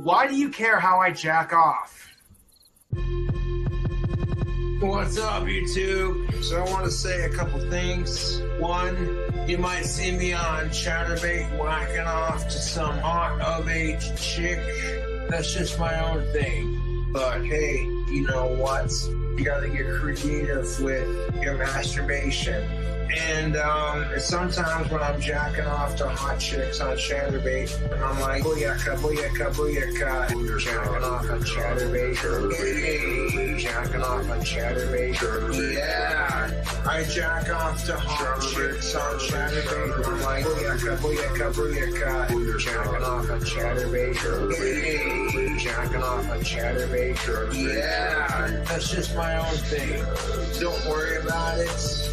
Why do you care how I jack off? What's up, YouTube? So I want to say a couple things. One, you might see me on Chatterbait whacking off to some hot of age chick. That's just my own thing. But hey, you know what? You gotta get creative with your masturbation. And sometimes when I'm jacking off to hot chicks on Chatterbait, and I'm like, booyaka, booyaka, booyaka, jacking off on Chatterbait, hey, jacking off on Chatterbait, yeah. I jack off to hot chicks on Chatterbait, and I'm like, booyaka, booyaka, booyaka, jacking off on Chatterbait, hey, jacking off on Chatterbait, yeah. That's just my own thing. Don't worry about it.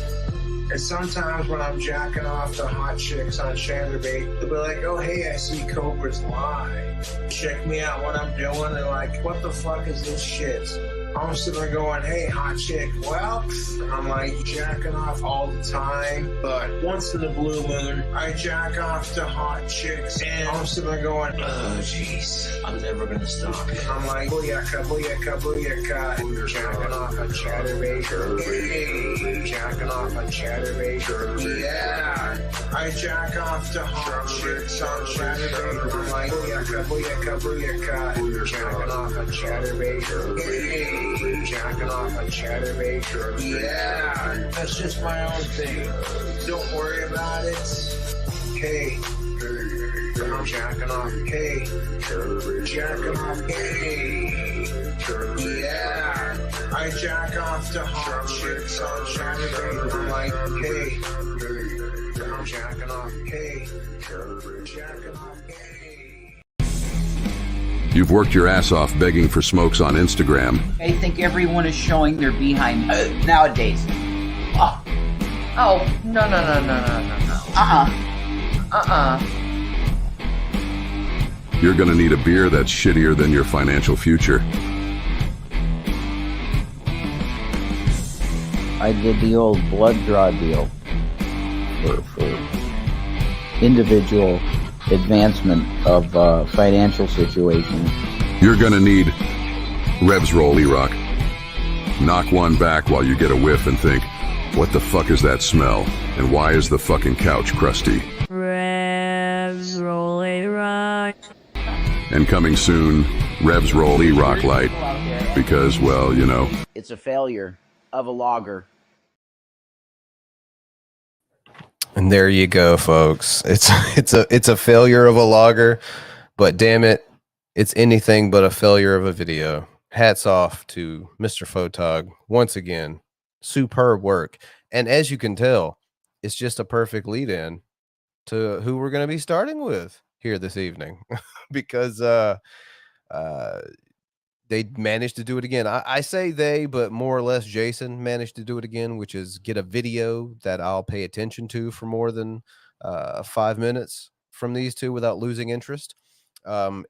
And sometimes when I'm jacking off to hot chicks on Chatterbait, they'll be like, oh, hey, I see Cobra's live. Check me out what I'm doing. They're like, what the fuck is this shit? I'm sitting there going, hey, hot chick, well, I'm like jacking off all the time, but once in the blue moon, I jack off to hot chicks, and I'm sitting there going, oh, jeez, I'm never gonna stop. I'm like, booyaka, booyaka, booyaka, jacking off on Chatterbait, hey, jacking off on Chatterbait, yeah. I jack off to hot chicks on Chatterbait, I'm like, booyaka, booyaka, booyaka, jacking off on Chatterbait, hey, jacking off on Chatterbait, yeah. That's just my own thing. Don't worry about it. Hey, I'm jacking off. Hey, jacking off. Hey, yeah. I jack off to hot chicks on Chatterbait. I'm like, hey, I'm jacking off. Hey, jacking off. Hey. You've worked your ass off begging for smokes on Instagram. I think everyone is showing their behind nowadays. Oh, no. You're gonna need a beer that's shittier than your financial future. I did the old blood draw deal for individual advancement of financial situations. You're gonna need Revs Roll E-Rock. Knock one back while you get a whiff and think, what the fuck is that smell? And why is the fucking couch crusty? Revs Roll E-Rock. And coming soon, Revs Roll E-Rock Light. Because, well, you know. It's a failure of a logger. And there you go, folks. It's a failure of a logger, but damn it, it's anything but a failure of a video. Hats off to Mr. Photog once again. Superb work. And as you can tell, it's just a perfect lead-in to who we're going to be starting with here this evening, because they managed to do it again. I say they, but more or less Jason managed to do it again, which is get a video that I'll pay attention to for more than 5 minutes from these two without losing interest. I'll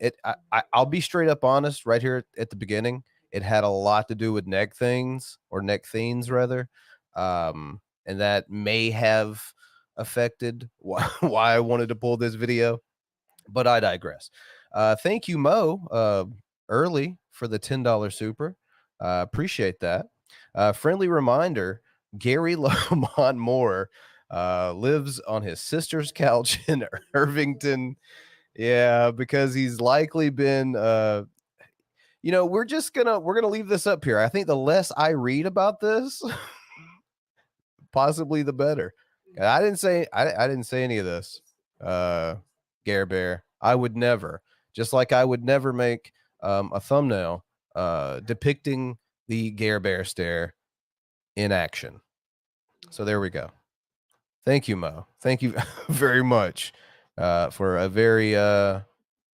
be straight up honest right here at the beginning. It had a lot to do with neck things, or neck themes rather. And that may have affected why I wanted to pull this video, but I digress. Thank you, Mo, early for the $10 super. Appreciate that. Friendly reminder, Gary Lamont Moore lives on his sister's couch in Irvington. Yeah, because he's likely been we're gonna leave this up here. I think the less I read about this, possibly the better. I didn't say any of this. Gare Bear, I would never, just like I would never make a thumbnail depicting the Gare Bear stare in action. So there we go. Thank you, Mo. Thank you very much for a very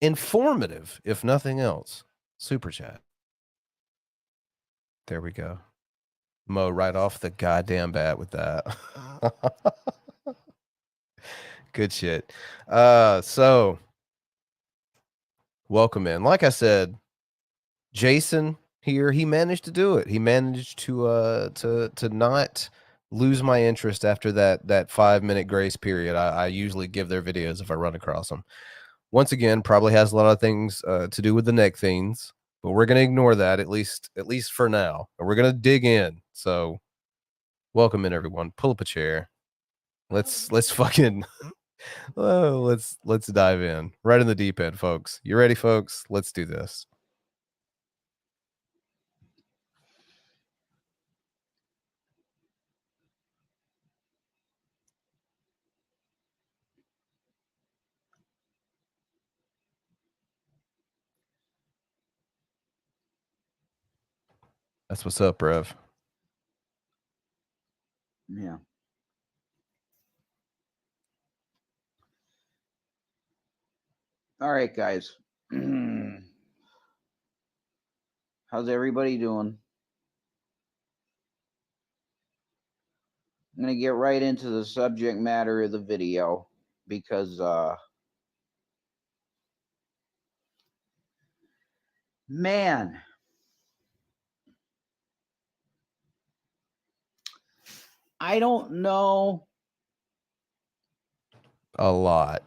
informative, if nothing else, super chat. There we go. Mo right off the goddamn bat with that. Good shit. So welcome in. Like I said, Jason here, he managed to do it. He managed to not lose my interest after that 5 minute grace period I usually give their videos if I run across them. once again, probably has a lot of things to do with the neck fiends, but we're gonna ignore that at least for now, and we're gonna dig in. So, welcome in, everyone. Pull up a chair. Let's fucking let's dive in right in the deep end, folks. You ready, folks? Let's do this. That's what's up, Rev. Yeah. All right, guys. How's everybody doing? I'm going to get right into the subject matter of the video because, man, I don't know. A lot.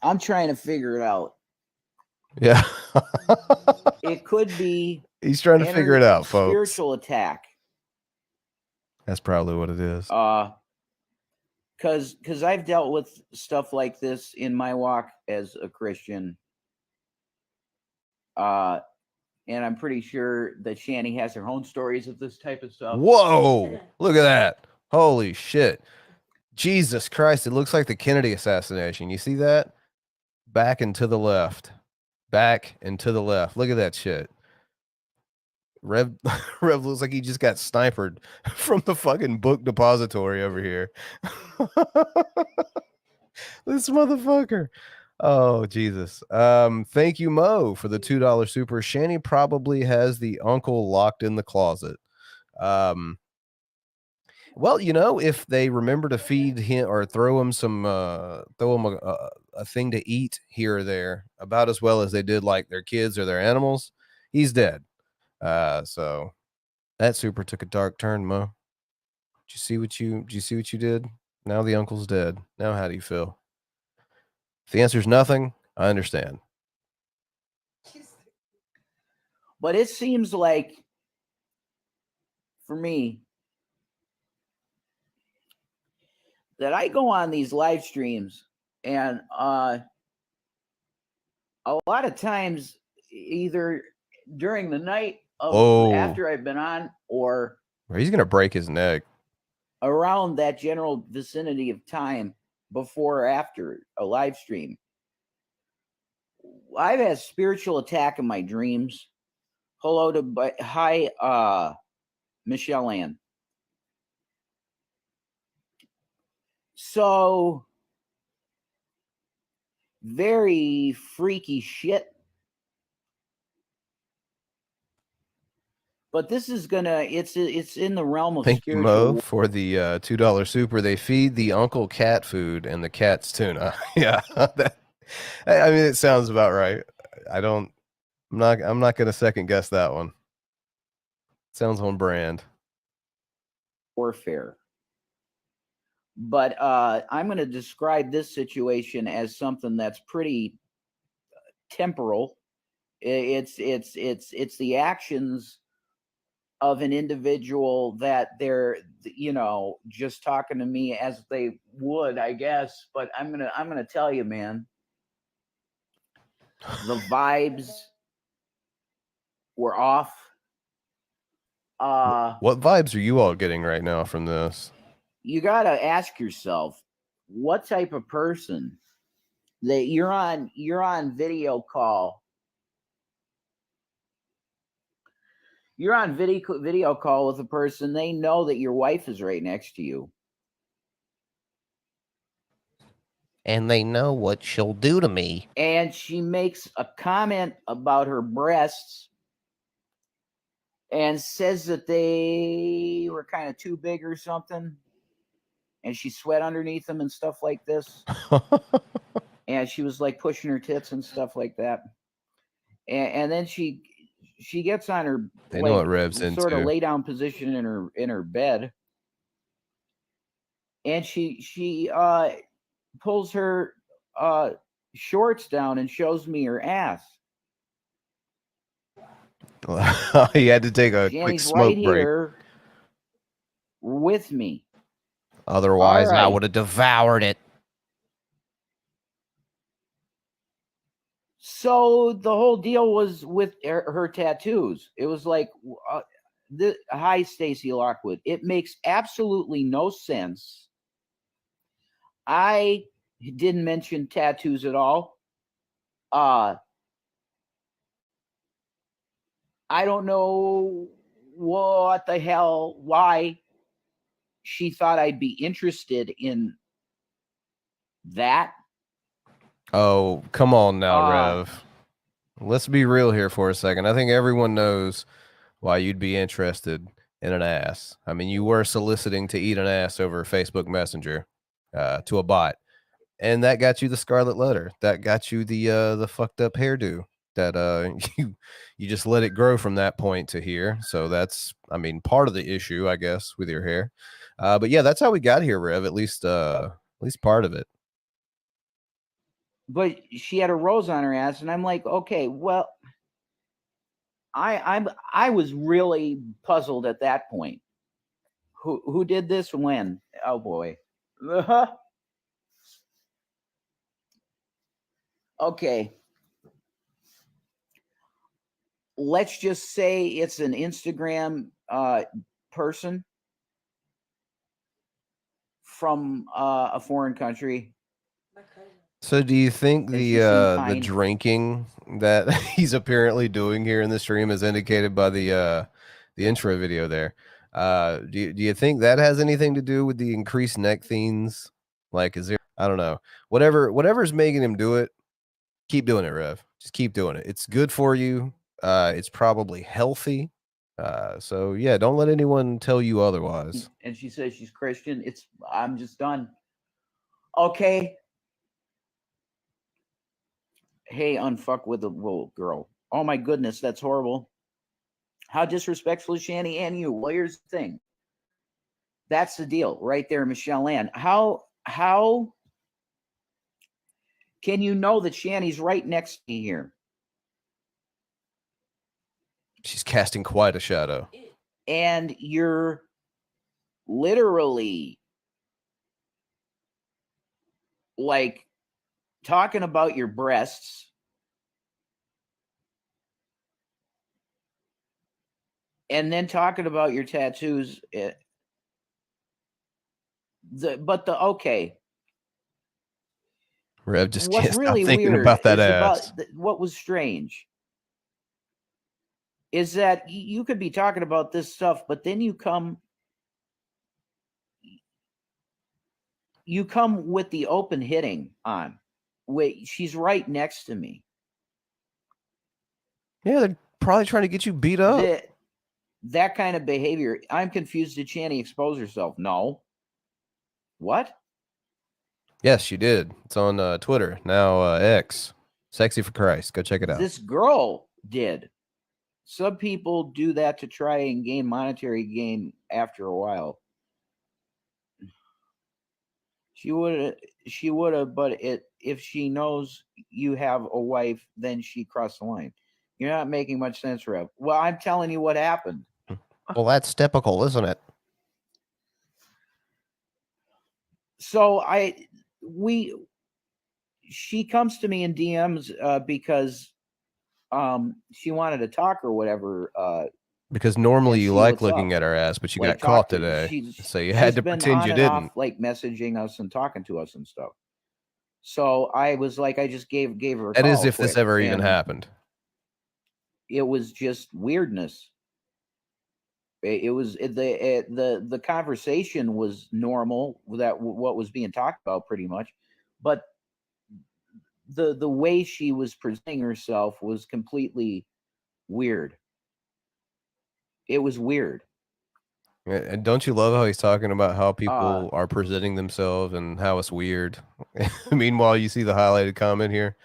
I'm trying to figure it out. Yeah. It could be. He's trying to figure it out, folks. Spiritual attack. That's probably what it is. Because I've dealt with stuff like this in my walk as a Christian. And I'm pretty sure that Shani has her own stories of this type of stuff. Whoa! Look at that! Holy shit! Jesus Christ! It looks like the Kennedy assassination. You see that? Back and to the left. Back and to the left. Look at that shit. Rev looks like he just got sniped from the fucking book depository over here. This motherfucker. Oh, Jesus. Thank you, Mo, for the $2 super. Shani probably has the uncle locked in the closet. Well, you know, if they remember to feed him or throw him some, throw him a thing to eat here or there, about as well as they did like their kids or their animals, he's dead. So that super took a dark turn, Mo. Did you see what you did? Now the uncle's dead. Now how do you feel? If the answer is nothing, I understand. But it seems like, for me, that I go on these live streams and a lot of times either during the night of after I've been on or he's gonna break his neck around that general vicinity of time before or after a live stream. I've had spiritual attack in my dreams. Hi, Michelle Ann. So very freaky shit. But this is gonna, it's in the realm of Thank spiritual. you, Mo, for the $2 super. They feed the uncle cat food and the cat's tuna. Yeah. I mean, it sounds about right. I'm not gonna second guess that one. Sounds on brand. Warfare. But I'm going to describe this situation as something that's pretty temporal. It's the actions of an individual that they're, you know, just talking to me as they would, I guess. But I'm gonna tell you, man, the vibes were off. What vibes are you all getting right now from this? You got to ask yourself, what type of person that you're on video call. You're on video call with a person, they know that your wife is right next to you. And they know what she'll do to me. And she makes a comment about her breasts and says that they were kind of too big or something. And she sweat underneath them and stuff like this. And she was like pushing her tits and stuff like that. And then she gets on her, they know what Rev's sort of into. lay down position in her bed. And she pulls her shorts down and shows me her ass. He had to take a quick Shanny's smoke right break. here with me. Otherwise, I right. would have devoured it. So the whole deal was with her tattoos. It was like, hi, Stacy Lockwood. It makes absolutely no sense. I didn't mention tattoos at all. I don't know what the hell, why she thought I'd be interested in that. Oh, come on now, Rev. Let's be real here for a second. I think everyone knows why you'd be interested in an ass. I mean, you were soliciting to eat an ass over Facebook Messenger to a bot, and that got you the scarlet letter. That got you the fucked up hairdo. That you just let it grow from that point to here. So that's, I mean, part of the issue, I guess, with your hair. But yeah, that's how we got here, Rev. At least part of it. But she had a rose on her ass, and I'm like, okay, well, I was really puzzled at that point. Who did this when? Oh boy. Okay. Let's just say it's an Instagram person from a foreign country. So do you think the drinking that he's apparently doing here in the stream is indicated by the intro video there? Do you think that has anything to do with the increased neck themes? Like, is there, I don't know, whatever's making him do it, keep doing it, Rev. Just keep doing it. It's good for you. It's probably healthy. So yeah, don't let anyone tell you otherwise. And she says she's Christian. I'm just done. Okay. Hey, unfuck with the little girl. Oh my goodness, that's horrible. How disrespectful is Shanny and you? Well, here's the thing. That's the deal right there, Michelle Ann. How can you know that Shanny's right next to me here? She's casting quite a shadow. And you're literally like talking about your breasts. And then talking about your tattoos. Okay. Rev just what's can't really stop thinking weird about that is ass. What was strange is that you could be talking about this stuff, but then you come with the open hitting on. Wait, she's right next to me. Yeah, they're probably trying to get you beat up. That kind of behavior. I'm confused. Did Shanny expose herself? No. What? Yes, she did. It's on Twitter now. X, Sexy for Christ. Go check it out. This girl did. Some people do that to try and gain monetary gain after a while. She would have, but if she knows you have a wife, then she crossed the line. You're not making much sense, Rev. Well, I'm telling you what happened. Well, that's typical, isn't it? So she comes to me in DMs because she wanted to talk or whatever. Because normally you like looking at her ass, but you got caught today, so you had to pretend you didn't. Off, like messaging us and talking to us and stuff. So I was like, I just gave her. That is if this ever even happened. It was just weirdness. It was the conversation was normal, that what was being talked about pretty much, but the way she was presenting herself was completely weird. It was weird. And don't you love how he's talking about how people are presenting themselves and how it's weird? Meanwhile, you see the highlighted comment here.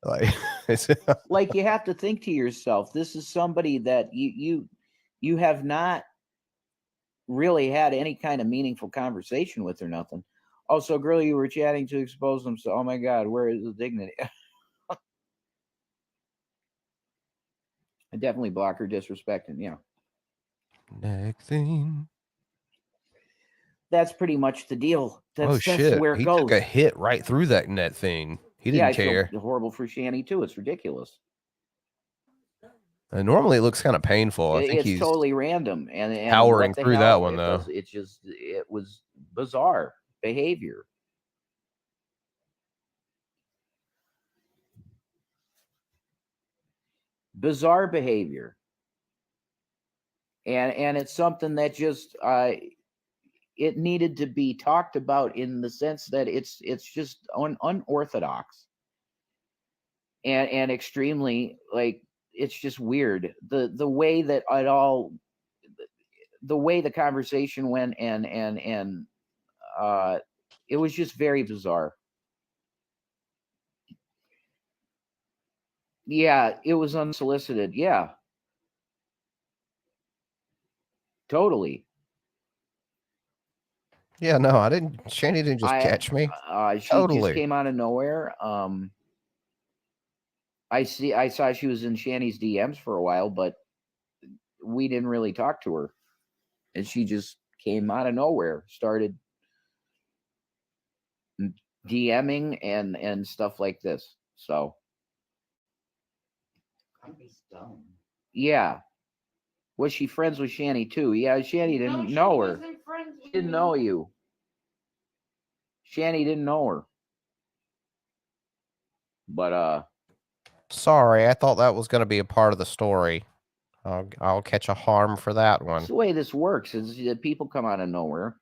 Like you have to think to yourself, this is somebody that you have not really had any kind of meaningful conversation with or nothing. Oh, so girl, you were chatting to expose them. So, oh my God, where is the dignity? I definitely block her disrespecting. Yeah. Neck thing. That's pretty much the deal. That's, Oh shit! That's where it he goes. took a hit right through that net thing. He didn't care. I feel horrible for Shanny too. It's ridiculous. Normally, it looks kind of painful. I think It's he's totally random, and powering what the through hell? that one though. It was bizarre behavior. Bizarre behavior, and it's something that just it needed to be talked about in the sense that it's just unorthodox and extremely, like, it's just weird the way that it all, the way the conversation went, and it was just very bizarre. Yeah, it was unsolicited. Yeah, totally. Yeah, no, I didn't. Shanny didn't just catch me. She Totally. just came out of nowhere. I saw she was in Shanny's DMs for a while, but we didn't really talk to her, and she just came out of nowhere, started DMing and stuff like this. So, yeah. Was she friends with Shanny too? Yeah, Shanny didn't know her. Didn't know you. Shanny didn't know her. But sorry, I thought that was going to be a part of the story. I'll catch a harm for that one. That's the way this works. Is that people come out of nowhere.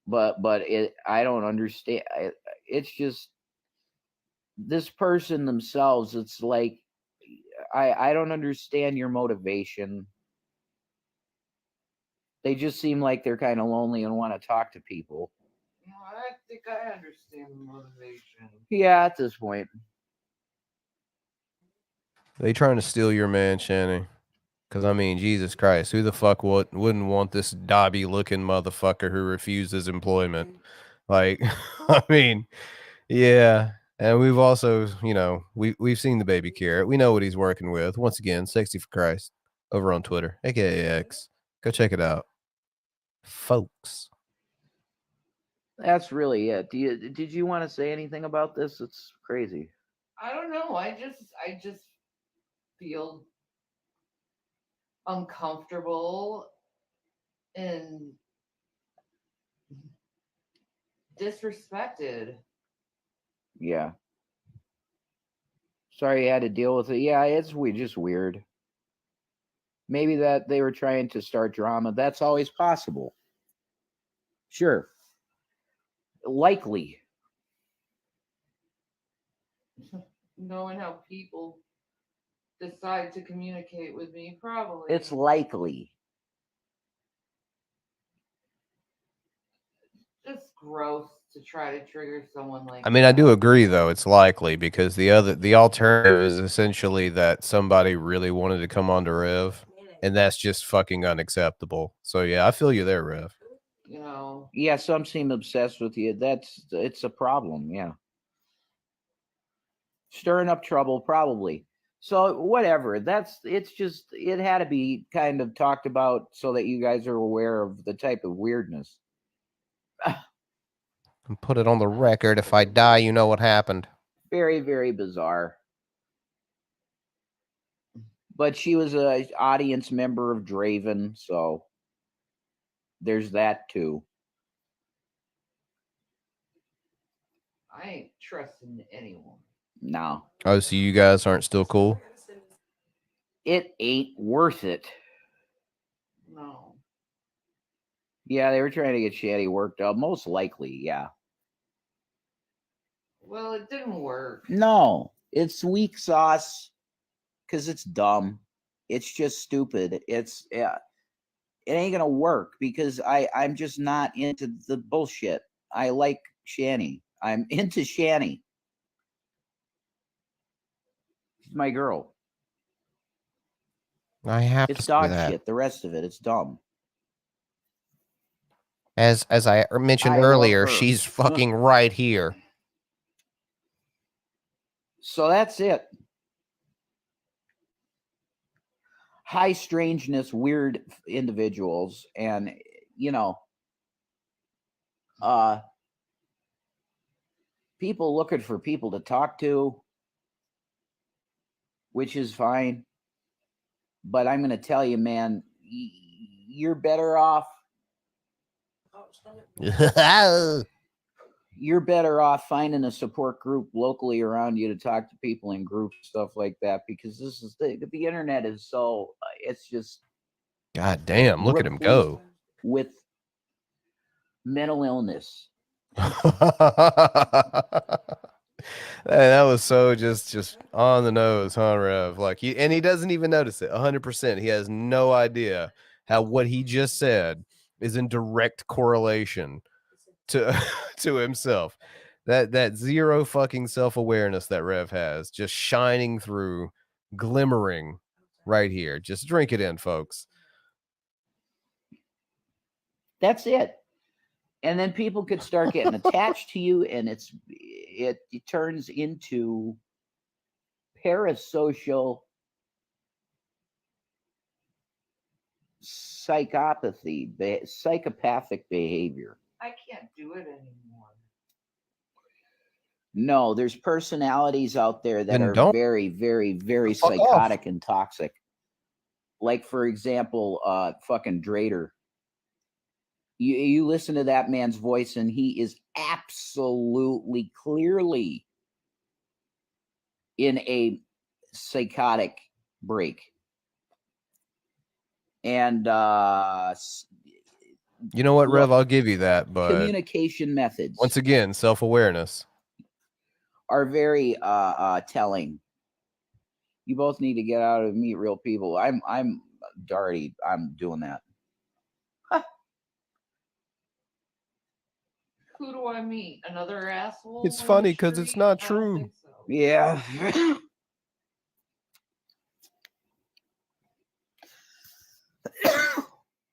But I don't understand. It's just this person themselves. It's like I don't understand your motivation. They just seem like they're kind of lonely and want to talk to people. No, I think I understand the motivation. Yeah, at this point. They trying to steal your man, Shanny? Because, I mean, Jesus Christ, who the fuck wouldn't want this Dobby-looking motherfucker who refuses employment? Like, I mean, yeah. And we've also, you know, we've seen the baby carrot. We know what he's working with. Once again, Sexy for Christ over on Twitter, aka X. Go check it out, folks. That's really it. Did you want to say anything about this? It's crazy. I don't know. I just feel uncomfortable and disrespected. Yeah. Sorry you had to deal with it. Yeah, it's just weird. Maybe that they were trying to start drama. That's always possible. Sure. Likely. Knowing how people decide to communicate with me, probably. It's likely. Just gross to try to trigger someone like I mean, that. I do agree, though. It's likely because the alternative is essentially that somebody really wanted to come on to Rev, and that's just fucking unacceptable. So, yeah, I feel you there, Rev. You know. Yeah, some seem obsessed with you. It's a problem. Yeah. Stirring up trouble, probably. So whatever. It had to be kind of talked about so that you guys are aware of the type of weirdness. And put it on the record. If I die, you know what happened. Very, very bizarre. But she was an audience member of Draven, so there's that too. I ain't trusting anyone. No. Oh, so you guys aren't still cool? It ain't worth it. No. Yeah, they were trying to get Shanny worked up. Most likely, yeah. Well, it didn't work. No, it's weak sauce because it's dumb. It's just stupid. It ain't gonna work because I'm just not into the bullshit. I like Shanny. I'm into Shanny. She's my girl. I have it's to dog say that. shit. The rest of it, it's dumb. As I mentioned I love earlier, her. she's fucking right here. So that's it. High strangeness, weird individuals, and people looking for people to talk to, which is fine. But I'm going to tell you, man, you're better off. You're better off finding a support group locally around you to talk to people in groups, stuff like that, because this is the internet is so it's just God damn, look at him go. With mental illness. That was so just on the nose, huh, Rev? Like he doesn't even notice it. 100%. He has no idea how what he just said is in direct correlation to to himself. That zero fucking self-awareness that Rev has, just shining through, glimmering right here. Just drink it in, folks. That's it. And then people could start getting attached to you, and it turns into parasocial psychopathic behavior. I can't do it anymore. No, there's personalities out there that Then are don't. very, very, very Fuck psychotic off. and toxic. Like, for example, fucking Drader. You listen to that man's voice, and he is absolutely clearly in a psychotic break. And you know what, Rev? I'll give you that, but communication methods, once again, self-awareness, are very telling. You both need to get out and meet real people. I'm Darty. I'm doing that. Who do I meet? Another asshole? It's funny because it's not true. So. Yeah. How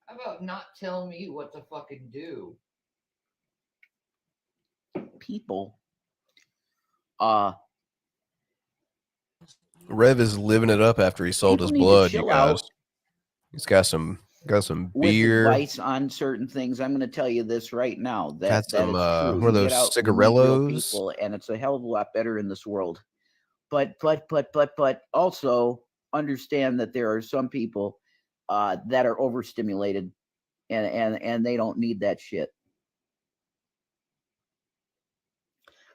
about not telling me what to fucking do? People. Rev is living it up after he sold his blood, you guys. He's got some beer. With advice on certain things. I'm going to tell you this right now. That Got some it's true. what are those cigarellos? People, and it's a hell of a lot better in this world. But also understand that there are some people that are overstimulated, and they don't need that shit.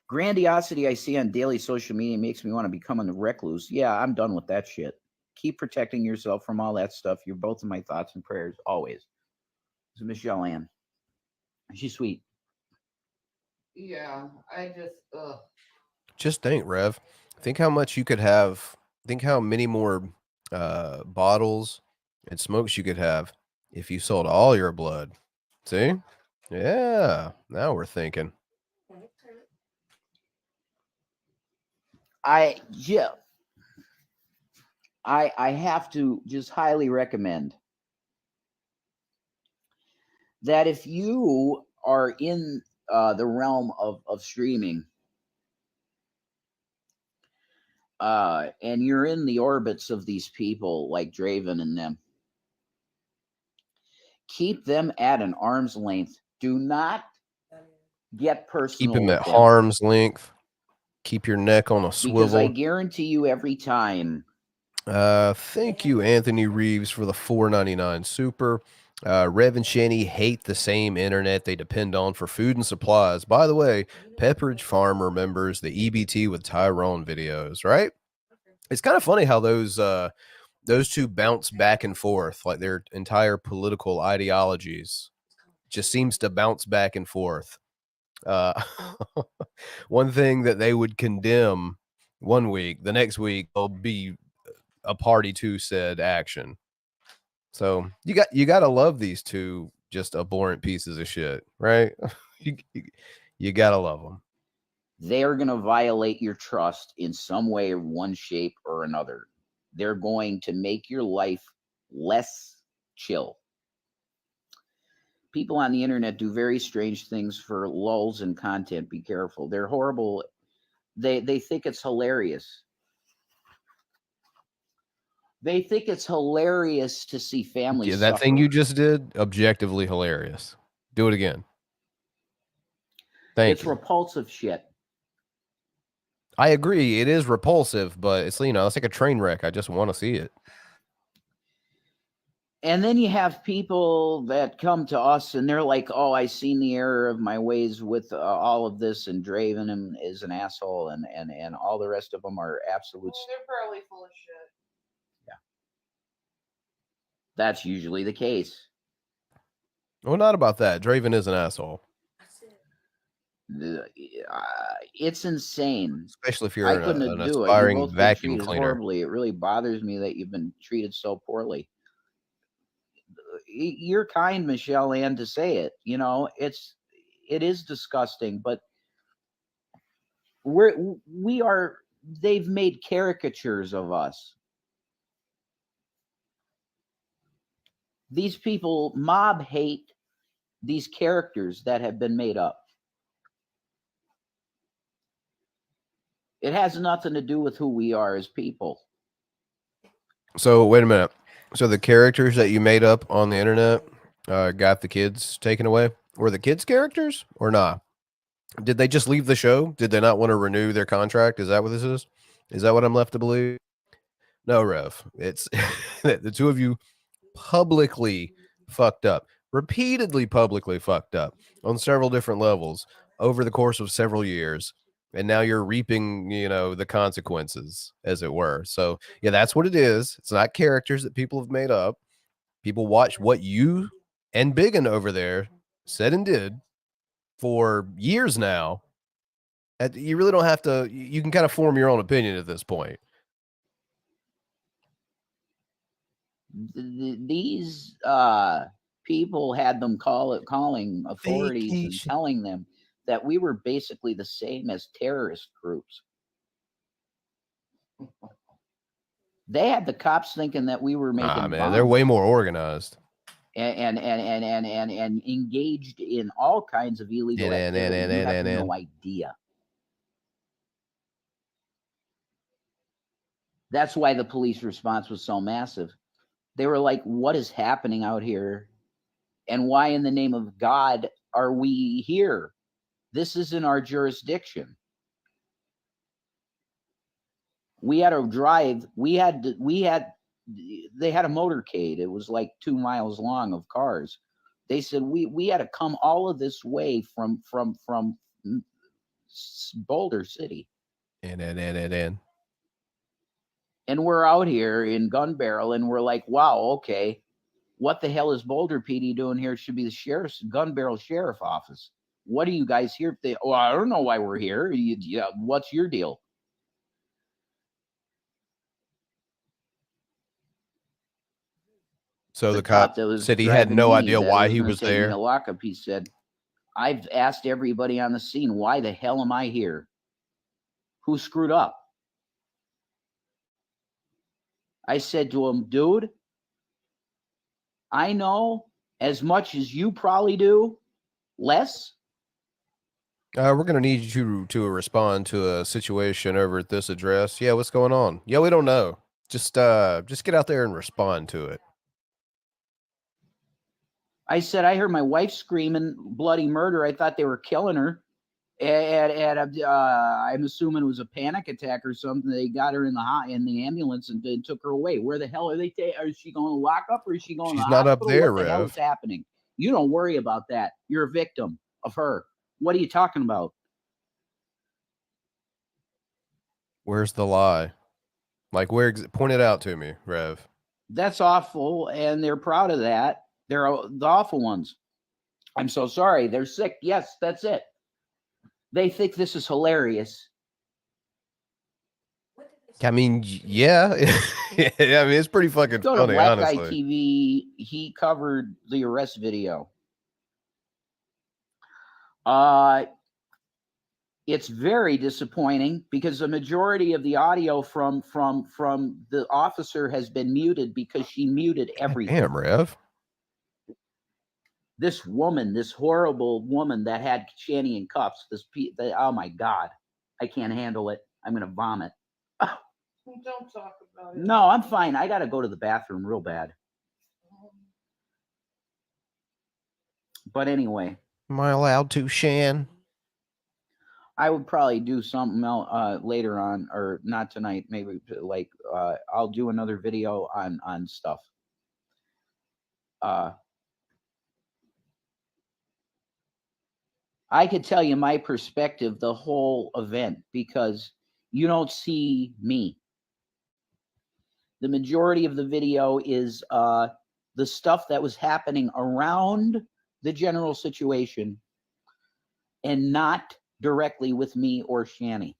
Grandiosity I see on daily social media makes me want to become a recluse. Yeah, I'm done with that shit. Keep protecting yourself from all that stuff. You're both in my thoughts and prayers always. This is Michelle Ann. She's sweet. Yeah, I just think, Rev. Think how much you could have. Think how many more bottles and smokes you could have if you sold all your blood. See? Yeah. Now we're thinking. I have to just highly recommend that if you are in the realm of streaming and you're in the orbits of these people like Draven and them, keep them at an arm's length. Do not get personal. Keep them at harm's length. Keep your neck on a swivel. Because I guarantee you every time. Thank you, Anthony Reeves, for the $4.99 super. Rev and Shanny hate the same internet they depend on for food and supplies. By the way, Pepperidge Farm remembers the EBT with Tyrone videos, right? It's kind of funny how those two bounce back and forth, like their entire political ideologies just seems to bounce back and forth. One thing that they would condemn one week, the next week they'll be a party to said action. So you got to love these two just abhorrent pieces of shit, right? you got to love them. They are going to violate your trust in some way, one shape or another. They're going to make your life less chill. people on the internet do very strange things for lulls in content. Be careful. They're horrible. They think it's hilarious. They think it's hilarious to see families Yeah, that suffer. thing you just did, objectively hilarious. Do it again. Thank It's you. repulsive shit. I agree. It is repulsive, but it's, you know, it's like a train wreck. I just want to see it. And then you have people that come to us and they're like, oh, I seen the error of my ways with all of this, and Draven is an asshole, and all the rest of them are absolute. Well, they're probably full of shit. Yeah. That's usually the case. Well, not about that. Draven is an asshole. It's insane. Especially if you're I an couldn't do it. You aspiring both been vacuum treated cleaner. horribly. It really bothers me that you've been treated so poorly. You're kind, Michelle Ann, to say it. You know, it is disgusting, but they've made caricatures of us. These people mob hate these characters that have been made up. It has nothing to do with who we are as people. So wait a minute. So the characters that you made up on the internet got the kids taken away? Were the kids characters or not? Did they just leave the show? Did they not want to renew their contract? Is that what this is? Is that what I'm left to believe? No, Rev. It's the two of you publicly fucked up, repeatedly publicly fucked up on several different levels over the course of several years. And now you're reaping, you know, the consequences, as it were. So, yeah, that's what it is. It's not characters that people have made up. People watch what you and Biggin over there said and did for years now. You really don't have to. You can kind of form your own opinion at this point. These people had them calling authorities and telling them that we were basically the same as terrorist groups. They had the cops thinking that we were making bombs. Man, they're way more organized and engaged in all kinds of illegal activity. You have no idea. That's why the police response was so massive. They were like, what is happening out here? And why in the name of God are we here? This isn't our jurisdiction. We had a drive. They had a motorcade. It was like 2 miles long of cars. They said we had to come all of this way from Boulder City. And we're out here in Gun Barrel, and we're like, wow, okay, what the hell is Boulder PD doing here? It should be the sheriff's Gun Barrel Sheriff Office. What are you guys here? Well, I don't know why we're here. What's your deal? So the cop said he had no idea why he was there. Lockup. He said, I've asked everybody on the scene, why the hell am I here? Who screwed up? I said to him, dude, I know as much as you probably do, less. We're going to need you to respond to a situation over at this address. Yeah, what's going on? Yeah, we don't know. Just get out there and respond to it. I said, I heard my wife screaming bloody murder. I thought they were killing her. And I'm assuming it was a panic attack or something. They got her in the ambulance and took her away. Where the hell are they? Is she going to lock up or is she going to the hospital? She's not up there, What the hell is happening? You don't worry about that. You're a victim of her. What are you talking about? Where's the lie? Like, point it out to me, Rev. That's awful, and they're proud of that. They're the awful ones. I'm so sorry. They're sick. Yes, that's it. They think this is hilarious. I mean, yeah. I mean, it's pretty fucking Go funny, to Black honestly. Guy TV. He covered the arrest video. It's very disappointing because the majority of the audio from the officer has been muted because she muted everything. Damn, Rev. This woman, this horrible woman that had Shanny in cuffs, oh my God, I can't handle it. I'm going to vomit. Don't talk about it. No, I'm fine. I got to go to the bathroom real bad. But anyway. Am I allowed to, Shan? I would probably do something else later on, or not tonight. Maybe like I'll do another video on stuff. I could tell you my perspective, the whole event, because you don't see me. The majority of the video is the stuff that was happening around the general situation and not directly with me or Shanny.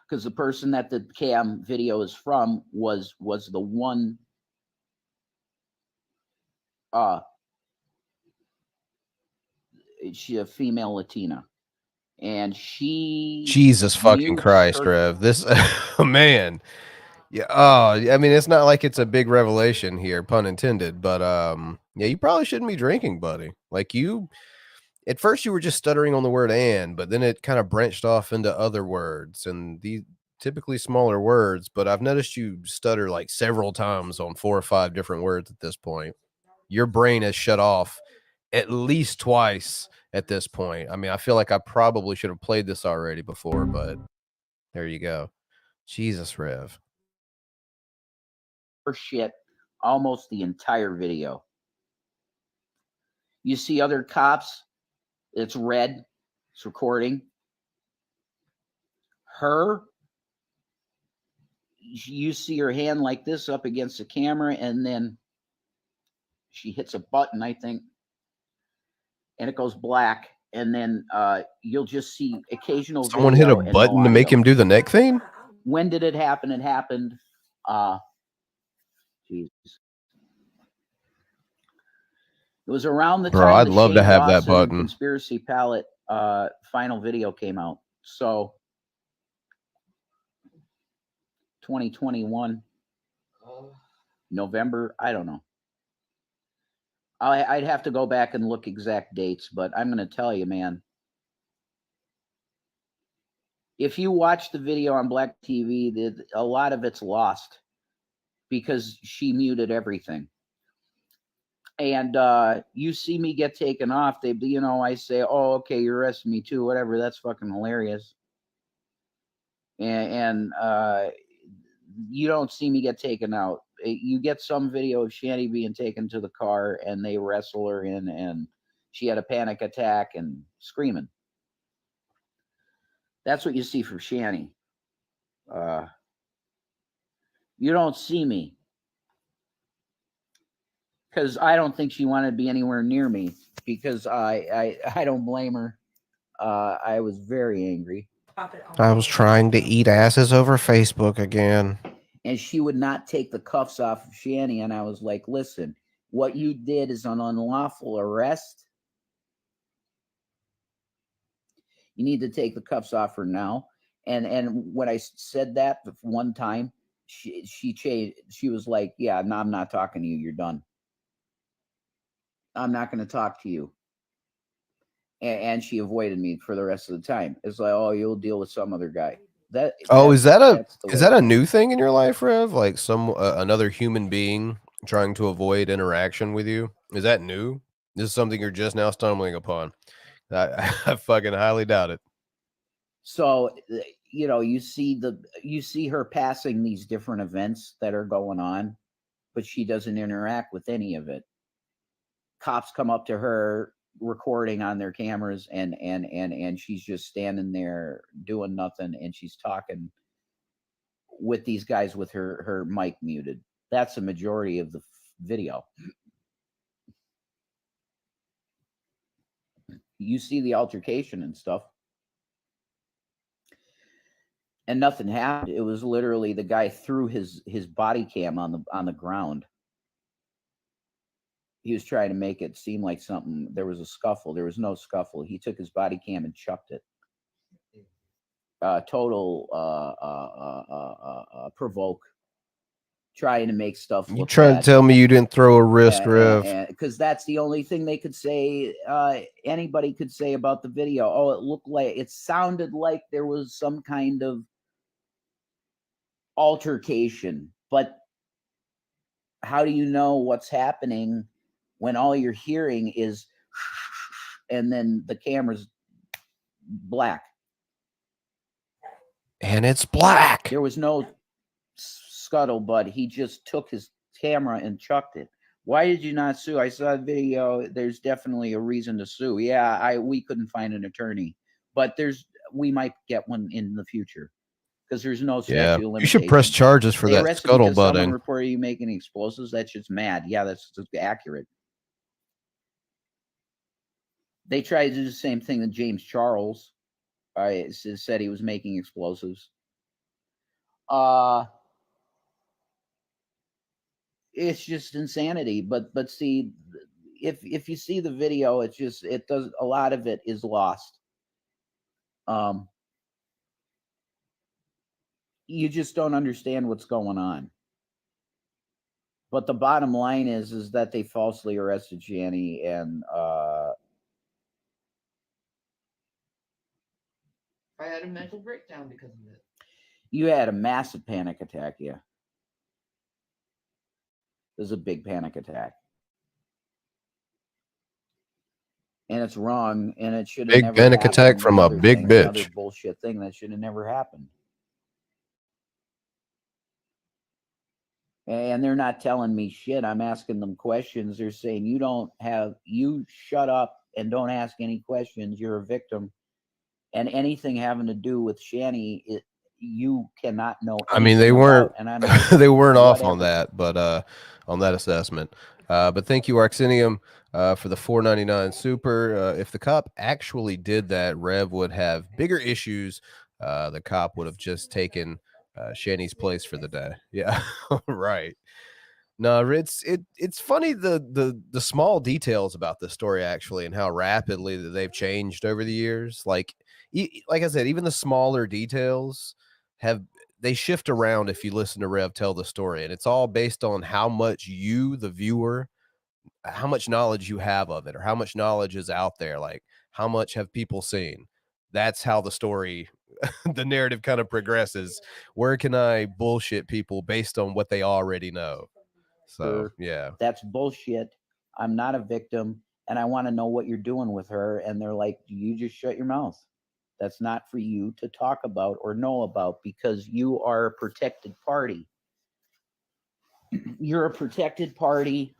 Because the person that the cam video is from was the one she's a female Latina, and she Jesus fucking Christ, Rev. This man. Yeah. Oh, I mean, it's not like it's a big revelation here, pun intended, but yeah, you probably shouldn't be drinking, buddy. Like at first you were just stuttering on the word "and," but then it kind of branched off into other words, and these typically smaller words, but I've noticed you stutter like several times on 4 or 5 different words at this point. Your brain has shut off at least twice at this point. I mean, I feel like I probably should have played this already before, but there you go. Jesus, Rev. For shit, almost the entire video. You see other cops, it's red, it's recording. Her, you see her hand like this up against the camera, and then she hits a button, I think, and it goes black, and then you'll just see occasional someone hit a button to make him do the neck thing. When did it happen? It happened Jesus. It was around the time I'd love to have that button. Conspiracy Palette final video came out. So 2021 November, I don't know. I'd have to go back and look exact dates, but I'm going to tell you, man. If you watch the video on Black TV, a lot of it's lost because she muted everything. And you see me get taken off. I say, oh, okay, you're arresting me too, whatever. That's fucking hilarious. And you don't see me get taken out. You get some video of Shanny being taken to the car, and they wrestle her in, and she had a panic attack and screaming. That's what you see from Shanny. You don't see me. Because I don't think she wanted to be anywhere near me, because I don't blame her. I was very angry. I was trying to eat asses over Facebook again. And she would not take the cuffs off of Shanny, and I was like, listen, what you did is an unlawful arrest. You need to take the cuffs off her now. And when I said that one time, she changed. She was like, yeah, no, I'm not talking to you. You're done. I'm not going to talk to you. And she avoided me for the rest of the time. It's like, oh, you'll deal with some other guy. Is that a new thing in your life, Rev? Like another human being trying to avoid interaction with you? Is that new? This is something you're just now stumbling upon. I fucking highly doubt it. So, you see her passing these different events that are going on, but she doesn't interact with any of it. Cops come up to her recording on their cameras, and she's just standing there doing nothing, and she's talking with these guys with her mic muted. That's the majority of the video. You see the altercation and stuff, and nothing happened. It was literally the guy threw his body cam on the ground. He was trying to make it seem like something. There was a scuffle. There was no scuffle. He took his body cam and chucked it. Total provoke. trying to make stuff You look trying bad. to tell me you didn't throw a wrist, Rev? Because that's the only thing they could say. Anybody could say about the video. Oh, it sounded like there was some kind of altercation, but how do you know what's happening when all you're hearing is and then the camera's black? And it's black. There was no scuttlebutt. He just took his camera and chucked it. Why did you not sue? I saw a video. There's definitely a reason to sue. Yeah, we couldn't find an attorney, but we might get one in the future because there's no statute of limitations. You should press charges for that Someone scuttlebutting. reported you making explosives. That's just mad. Yeah, that's accurate. They tried to do the same thing that James Charles said he was making explosives. It's just insanity. But see, if you see the video, it does, a lot of it is lost. You just don't understand what's going on. But the bottom line is that they falsely arrested Shanny, and I had a mental breakdown because of it. You had a massive panic attack, yeah. It was a big panic attack. And it's wrong, and it should have never happened. Big panic attack from a big bitch. Another bullshit thing that should have never happened. And they're not telling me shit. I'm asking them questions. They're saying, you shut up and don't ask any questions. You're a victim. And anything having to do with Shanny, you cannot know. I mean, they weren't they weren't off on that, but on that assessment. But thank you, Arxenium, for the $4.99 super. If the cop actually did that, Rev would have bigger issues. The cop would have just taken Shanny's place for the day. Yeah, right. No, it's funny the small details about this story actually, and how rapidly that they've changed over the years. Like I said, even the smaller details they shift around if you listen to Rev tell the story, and it's all based on how much you, the viewer, how much knowledge you have of it, or how much knowledge is out there. Like, how much have people seen? That's how the story, the narrative kind of progresses. Where can I bullshit people based on what they already know? So, yeah. That's bullshit. I'm not a victim, and I want to know what you're doing with her. And they're like, you just shut your mouth. That's not for you to talk about or know about, because you are a protected party. You're a protected party,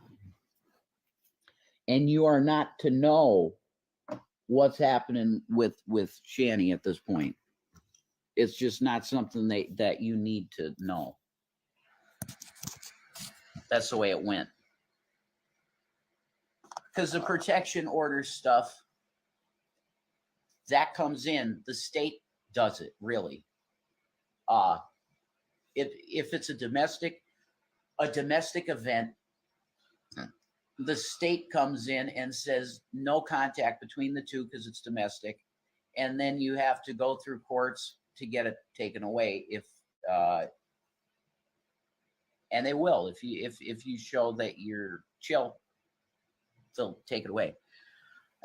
and you are not to know what's happening with Shanny at this point. It's just not something that you need to know. That's the way it went. Because the protection order stuff, that comes in, the state does it, really. If it's a domestic event, the state comes in and says no contact between the two because it's domestic, and then you have to go through courts to get it taken away. And they will if you show that you're chill, they'll take it away.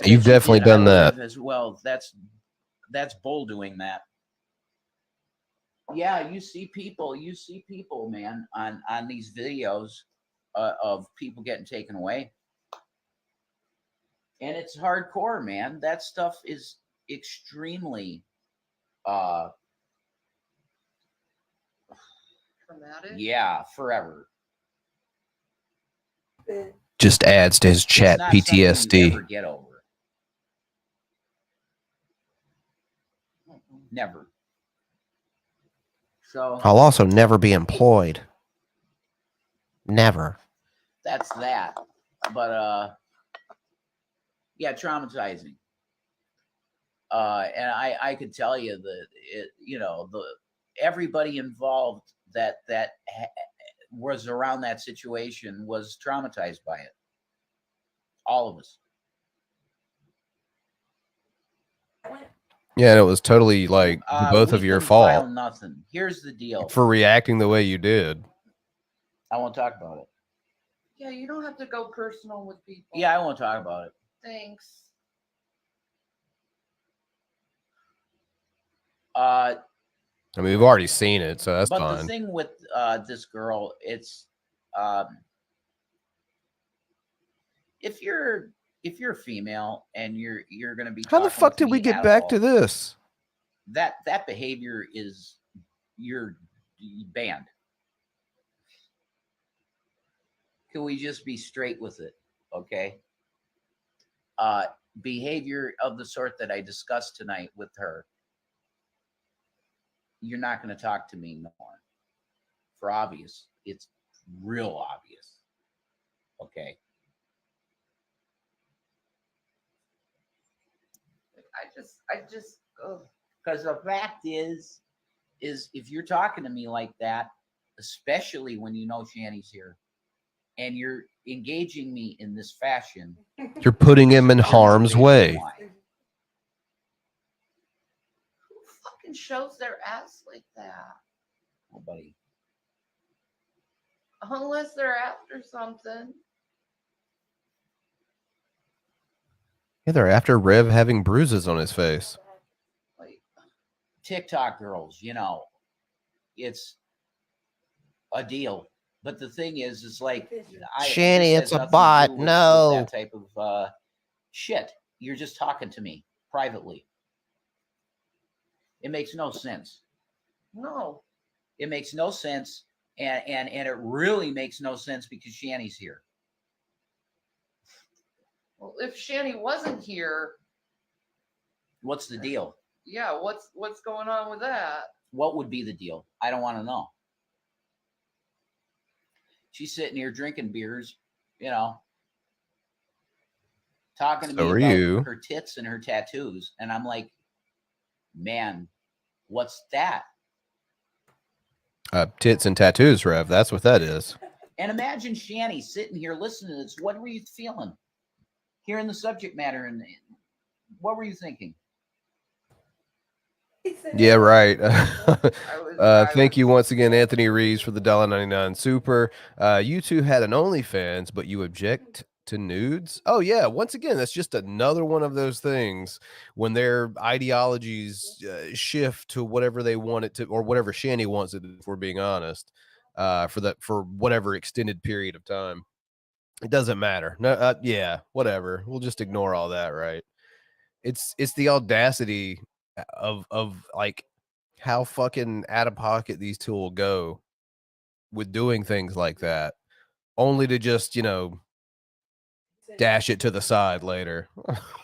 You've definitely done that as well. That's bull doing that. Yeah, you see people, man, on these videos of people getting taken away, and it's hardcore, man. That stuff is extremely traumatic. Yeah, forever. Just adds to his chat PTSD. You never get over. Never. So I'll also never be employed. Never. That's that. But yeah, traumatizing. And I could tell you that everybody involved that was around that situation was traumatized by it. All of us. Yeah, and it was totally like both of your fault. Nothing. Here's the deal. For reacting the way you did. I won't talk about it. Yeah, you don't have to go personal with people. Yeah, I won't talk about it. Thanks. I mean, we've already seen it, so that's but fine. The thing with this girl, it's if you're female and you're going to be How the fuck did we get back to this? That behavior is you're banned. Can we just be straight with it? Okay. Behavior of the sort that I discussed tonight with her, you're not going to talk to me no more. For obvious, it's real obvious. Okay. I just because the fact is if you're talking to me like that, especially when you know Shanny's here, and you're engaging me in this fashion, you're putting him in harm's way. Who fucking shows their ass like that? Nobody. Unless they're after something. Yeah, they're after Rev having bruises on his face. Like TikTok girls, you know, it's a deal. But the thing is, it's like Shanny, it's a bot. No, that type of shit. You're just talking to me privately. It makes no sense. No, it makes no sense, and it really makes no sense because Shanny's here. Well, if Shanny wasn't here, what's the deal? Yeah, what's going on with that? What would be the deal? I don't want to know. She's sitting here drinking beers, you know, talking to me about her tits and her tattoos. And I'm like, man, what's that? Tits and tattoos, Rev. That's what that is. And imagine Shanny sitting here listening to this. What were you feeling? Hearing the subject matter, and what were you thinking? Yeah, right. Thank you once again, Anthony Reeves, for the $1.99 super. You two had an OnlyFans, but you object to nudes. Oh yeah, once again, that's just another one of those things when their ideologies shift to whatever they want it to, or whatever Shanny wants it, if we're being honest, for whatever extended period of time. It doesn't matter. No, yeah, whatever. We'll just ignore all that, right? It's the audacity of like how fucking out of pocket these two will go with doing things like that, only to just, you know, dash it to the side later.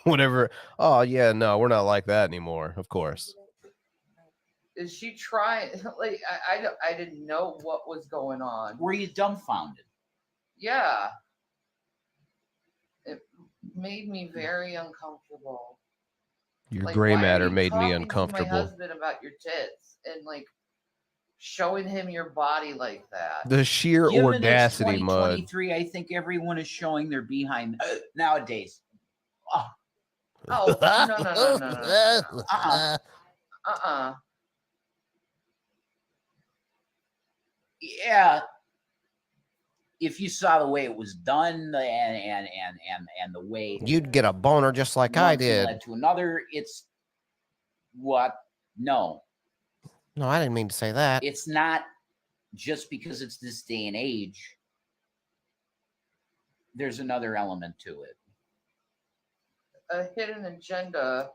Whatever. Oh yeah, no, we're not like that anymore. Of course. Is she trying? Like I didn't know what was going on. Were you dumbfounded? Yeah. It made me very uncomfortable. Your gray matter made me uncomfortable. To my husband about your tits and like showing him your body like that. The sheer audacity, Mud. 2023, I think everyone is showing their behind nowadays. Oh, no. Yeah. If you saw the way it was done and the way you'd get a boner just like I did. Led to another. It's what? No, I didn't mean to say that. It's not just because it's this day and age. There's another element to it. A hidden agenda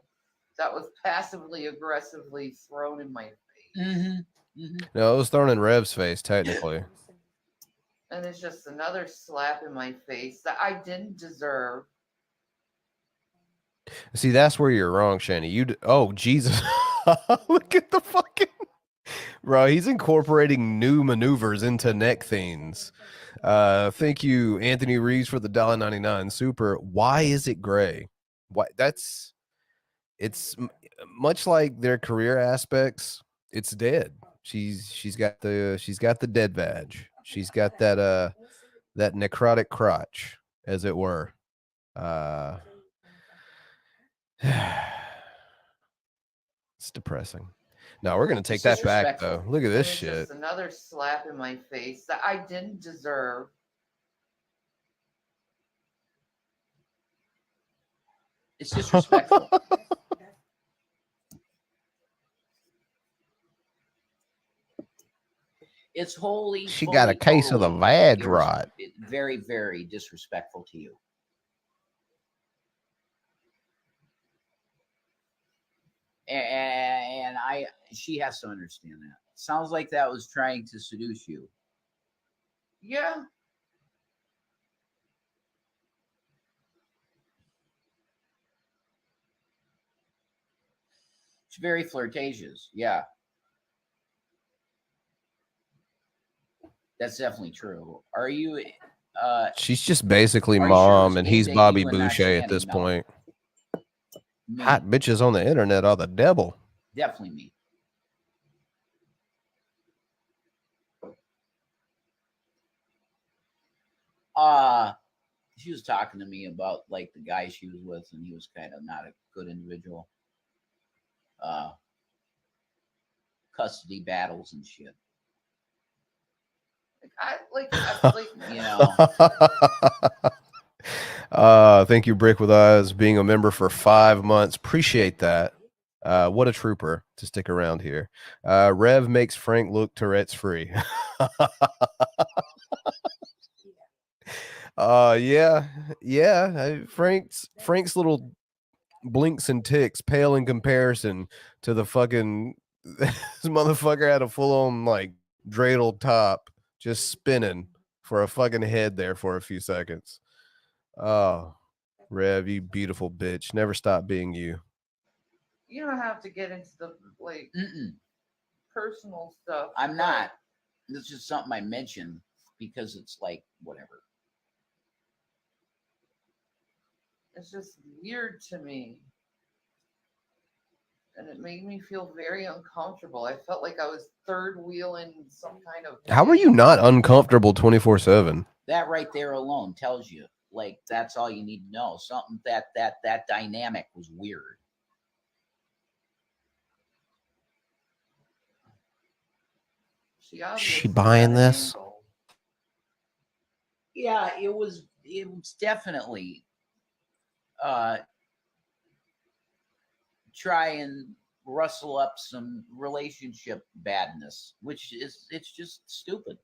that was passively aggressively thrown in my face. Mm-hmm. Mm-hmm. No, it was thrown in Rev's face, technically. And it's just another slap in my face that I didn't deserve. See, that's where you're wrong, Shanny. Oh, Jesus. Look at the fucking... Bro, he's incorporating new maneuvers into neck things. Thank you, Anthony Reeves, for the $1.99 super. Why is it gray? Why? It's much like their career aspects. It's dead. She's got the dead vag. She's got that necrotic crotch, as it were. It's depressing. No, we're gonna take that back though. Look at this It's shit. just another slap in my face that I didn't deserve. It's disrespectful. It's wholly. She got a case of the vag rot. Very, very disrespectful to you. And she has to understand that. Sounds like that was trying to seduce you. Yeah. It's very flirtatious. Yeah. That's definitely true. Are you? She's just basically Are you mom, sure and it's he's game day Bobby you and not Boucher at Shanny? this No. point. Me. Hot bitches on the internet are the devil. Definitely me. She was talking to me about like the guy she was with, and he was kind of not a good individual. Custody battles and shit. You know. Thank you, Brick with Eyes, being a member for 5 months. Appreciate that. What a trooper to stick around here. Rev makes Frank look Tourette's free. Yeah. Frank's little blinks and ticks pale in comparison to the fucking this motherfucker had a full-on like dreidel top just spinning for a fucking head there for a few seconds. Oh, Rev, you beautiful bitch. Never stop being you. You don't have to get into the personal stuff. I'm not. This is something I mentioned because it's like whatever. It's just weird to me. And it made me feel very uncomfortable. I felt like I was third wheeling some kind of. How are you not uncomfortable 24/7? That right there alone tells you, like, that's all you need to know. Something that dynamic was weird. She buying this? Yeah, it was definitely try and rustle up some relationship badness, which is it's just stupid.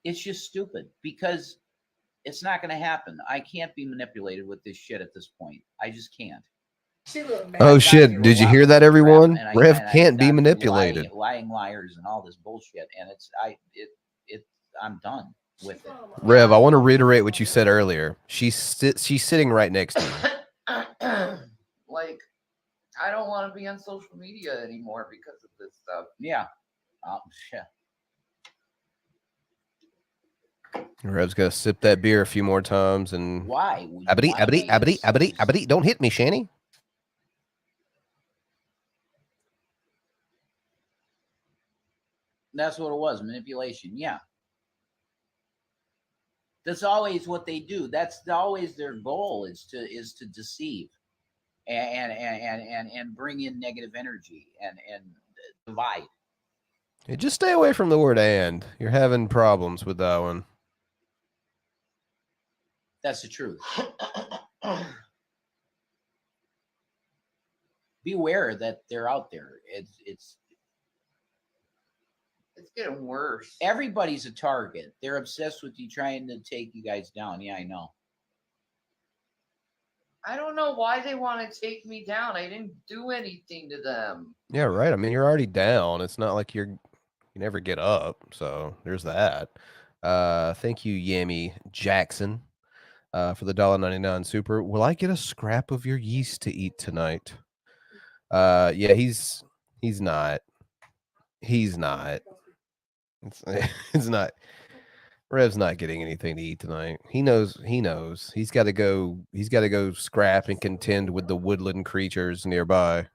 It's just stupid because it's not going to happen. I can't be manipulated with this shit at this point. I just can't. Oh shit! Did you hear that, everyone? Rev can't be manipulated. Lying liars and all this bullshit, and I'm done with it. Rev, I want to reiterate what you said earlier. She's sitting right next to you. Like, I don't want to be on social media anymore because of this stuff. Yeah. Shit. Rev's gonna sip that beer a few more times and why? Abadi, don't hit me, Shanny. That's what it was, manipulation. Yeah. That's always what they do. That's always their goal is to deceive and bring in negative energy and divide. Hey, just stay away from the word "and." You're having problems with that one. That's the truth. Beware that they're out there. It's getting worse. Everybody's a target. They're obsessed with you, trying to take you guys down. Yeah, I know. I don't know why they want to take me down. I didn't do anything to them. Yeah, right. I mean, you're already down. It's not like you never get up. So there's that. Thank you, Yami Jackson, for the $1.99 super. Will I get a scrap of your yeast to eat tonight? Yeah, he's not. He's not. It's not. Rev's not getting anything to eat tonight. He knows. He's got to go. He's got to go scrap and contend with the woodland creatures nearby.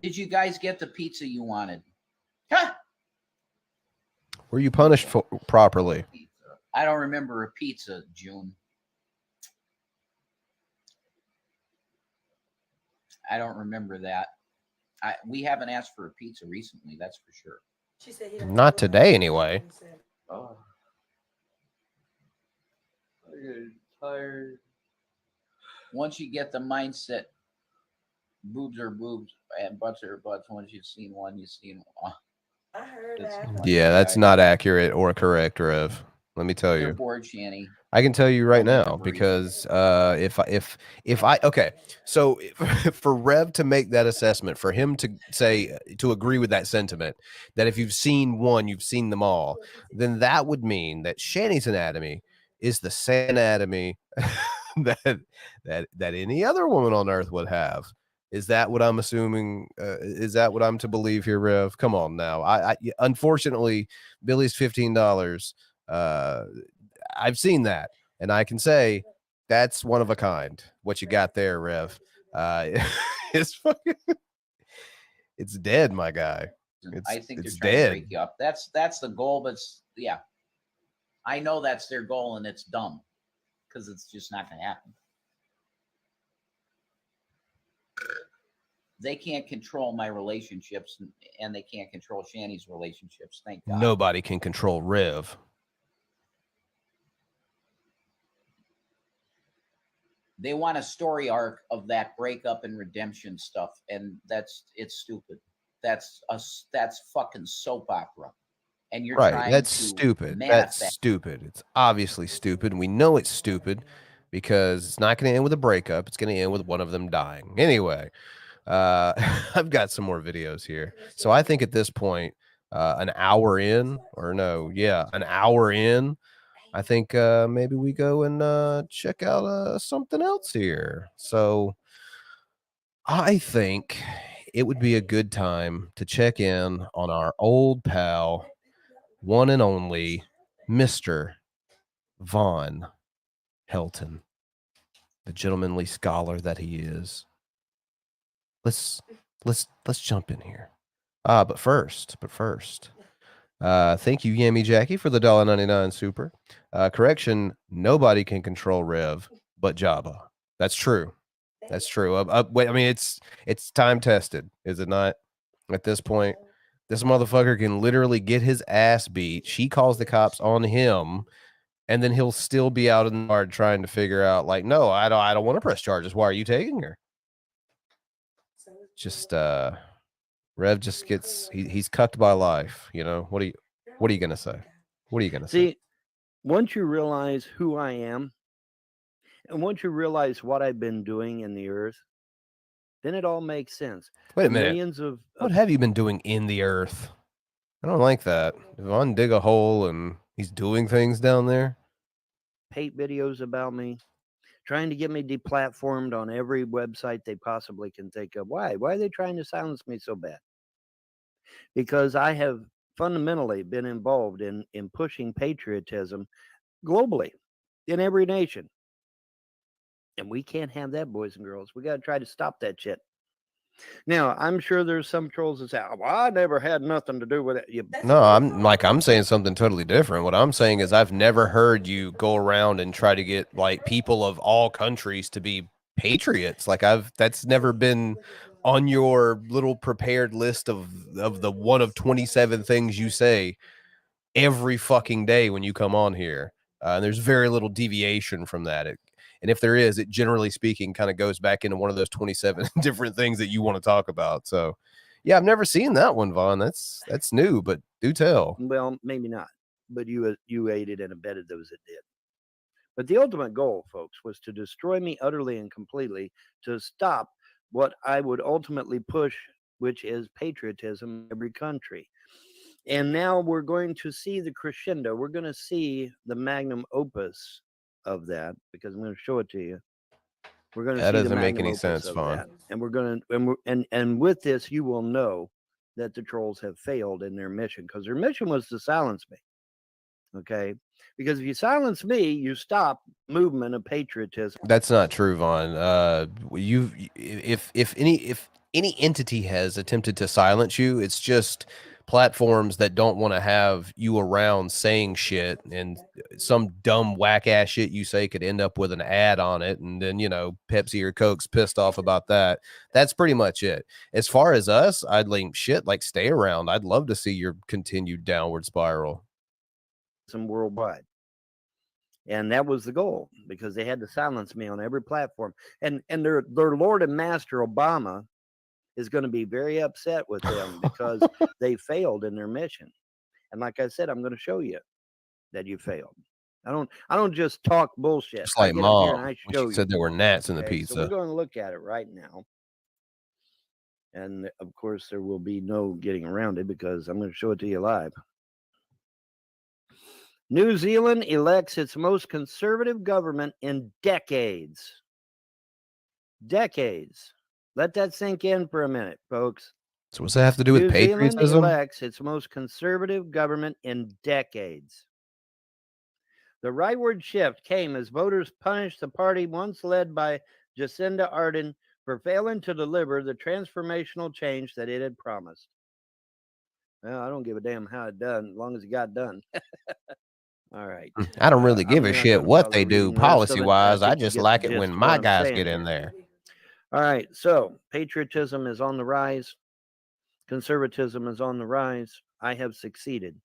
Did you guys get the pizza you wanted? Huh? Were you punished properly? I don't remember a pizza, June. I don't remember that. We haven't asked for a pizza recently, that's for sure. She said Not today, anyway. Oh. I get tired. Once you get the mindset, boobs are boobs and butts are butts. Once you've seen one, you've seen one. I heard that. Yeah, that's not accurate or correct, Rev. Let me tell They're you. bored, Shanny. I can tell you right Don't let now them breathe. because if I okay, so for Rev to make that assessment, for him to say to agree with that sentiment, that if you've seen one, you've seen them all, then that would mean that Shanny's anatomy is the same anatomy that any other woman on earth would have. Is that what I'm assuming? Is that what I'm to believe here, Rev? Come on now. I unfortunately, Billy's $15. I've seen that, and I can say that's one of a kind. What you got there, Rev? It's fucking, it's dead, my guy. I think it's they're trying to dead. break you up. That's the goal, but yeah, I know that's their goal, and it's dumb because it's just not going to happen. They can't control my relationships, and they can't control Shanny's relationships. Thank God. Nobody can control Rev. They want a story arc of that breakup and redemption stuff, and it's stupid. That's fucking soap opera. And you're Right. trying That's to stupid. manifest. That's stupid. It's obviously stupid. And we know it's stupid because it's not going to end with a breakup. It's going to end with one of them dying. Anyway, I've got some more videos here. So I think at this point, an hour in, or no, yeah, an hour in, I think maybe we go and check out something else here. So I think it would be a good time to check in on our old pal, one and only Mr. Von Helton, the gentlemanly scholar that he is. Let's jump in here. But first, thank you, Yammy Jackie, for the $1.99 super. Correction, nobody can control Rev but Jabba. That's true. That's true. Wait, I mean, it's time tested, is it not? At this point, this motherfucker can literally get his ass beat. She calls the cops on him, and then he'll still be out in the yard trying to figure out, like, no, I don't want to press charges. Why are you taking her? Just Rev just gets he's cucked by life. You know what are you gonna say? What are you gonna say? See, once you realize who I am, and once you realize what I've been doing in the earth, then it all makes sense. Wait a minute. Millions of What have you been doing in the earth? I don't like that. Vaughn dig a hole and he's doing things down there. hate videos about me, trying to get me deplatformed on every website they possibly can think of. Why? Why are they trying to silence me so bad? Because I have fundamentally been involved in pushing patriotism globally in every nation. And we can't have that, boys and girls. We got to try to stop that shit. Now, I'm sure there's some trolls that say, well, I never had nothing to do with it. No, I'm saying something totally different. What I'm saying is I've never heard you go around and try to get like people of all countries to be patriots. Like that's never been on your little prepared list of the one of 27 things you say every fucking day when you come on here. And there's very little deviation from that. And if there is, it generally speaking kind of goes back into one of those 27 different things that you want to talk about. So, yeah, I've never seen that one, Vaughn. That's new, but do tell. Well, maybe not, but you aided and abetted those that did. But the ultimate goal, folks, was to destroy me utterly and completely, to stop what I would ultimately push, which is patriotism in every country. And now we're going to see the crescendo. We're going to see the magnum opus of that, because I'm going to show it to you. We're going to that see doesn't the make magnum any opus sense, of Vaughn. that. And we're going to and with this you will know that the trolls have failed in their mission, because their mission was to silence me. Okay, because if you silence me, you stop movement of patriotism. That's not true, Vaughn. If any entity has attempted to silence you, it's just platforms that don't want to have you around saying shit, and some dumb whack ass shit you say could end up with an ad on it, and then Pepsi or Coke's pissed off about that. That's pretty much it. As far as us, I'd like stay around. I'd love to see your continued downward spiral. Some worldwide. And that was the goal, because they had to silence me on every platform. And their Lord and Master Obama is going to be very upset with them because they failed in their mission. And like I said, I'm going to show you that you failed. I don't just talk bullshit. Just like I get up here Mom, and I when show she said there were gnats in the pizza. So we're going to look at it right now. And of course, there will be no getting around it because I'm going to show it to you live. New Zealand elects its most conservative government in decades. Decades. Let that sink in for a minute, folks. So what's that have to do with New patriotism? Zealand elects its most conservative government in decades. The rightward shift came as voters punished the party once led by Jacinda Ardern for failing to deliver the transformational change that it had promised. Well, I don't give a damn how it done, as long as it got done. All right. I don't really give a shit what they do policy-wise. I just like it when my guys get in there. All right. So patriotism is on the rise. Conservatism is on the rise. I have succeeded,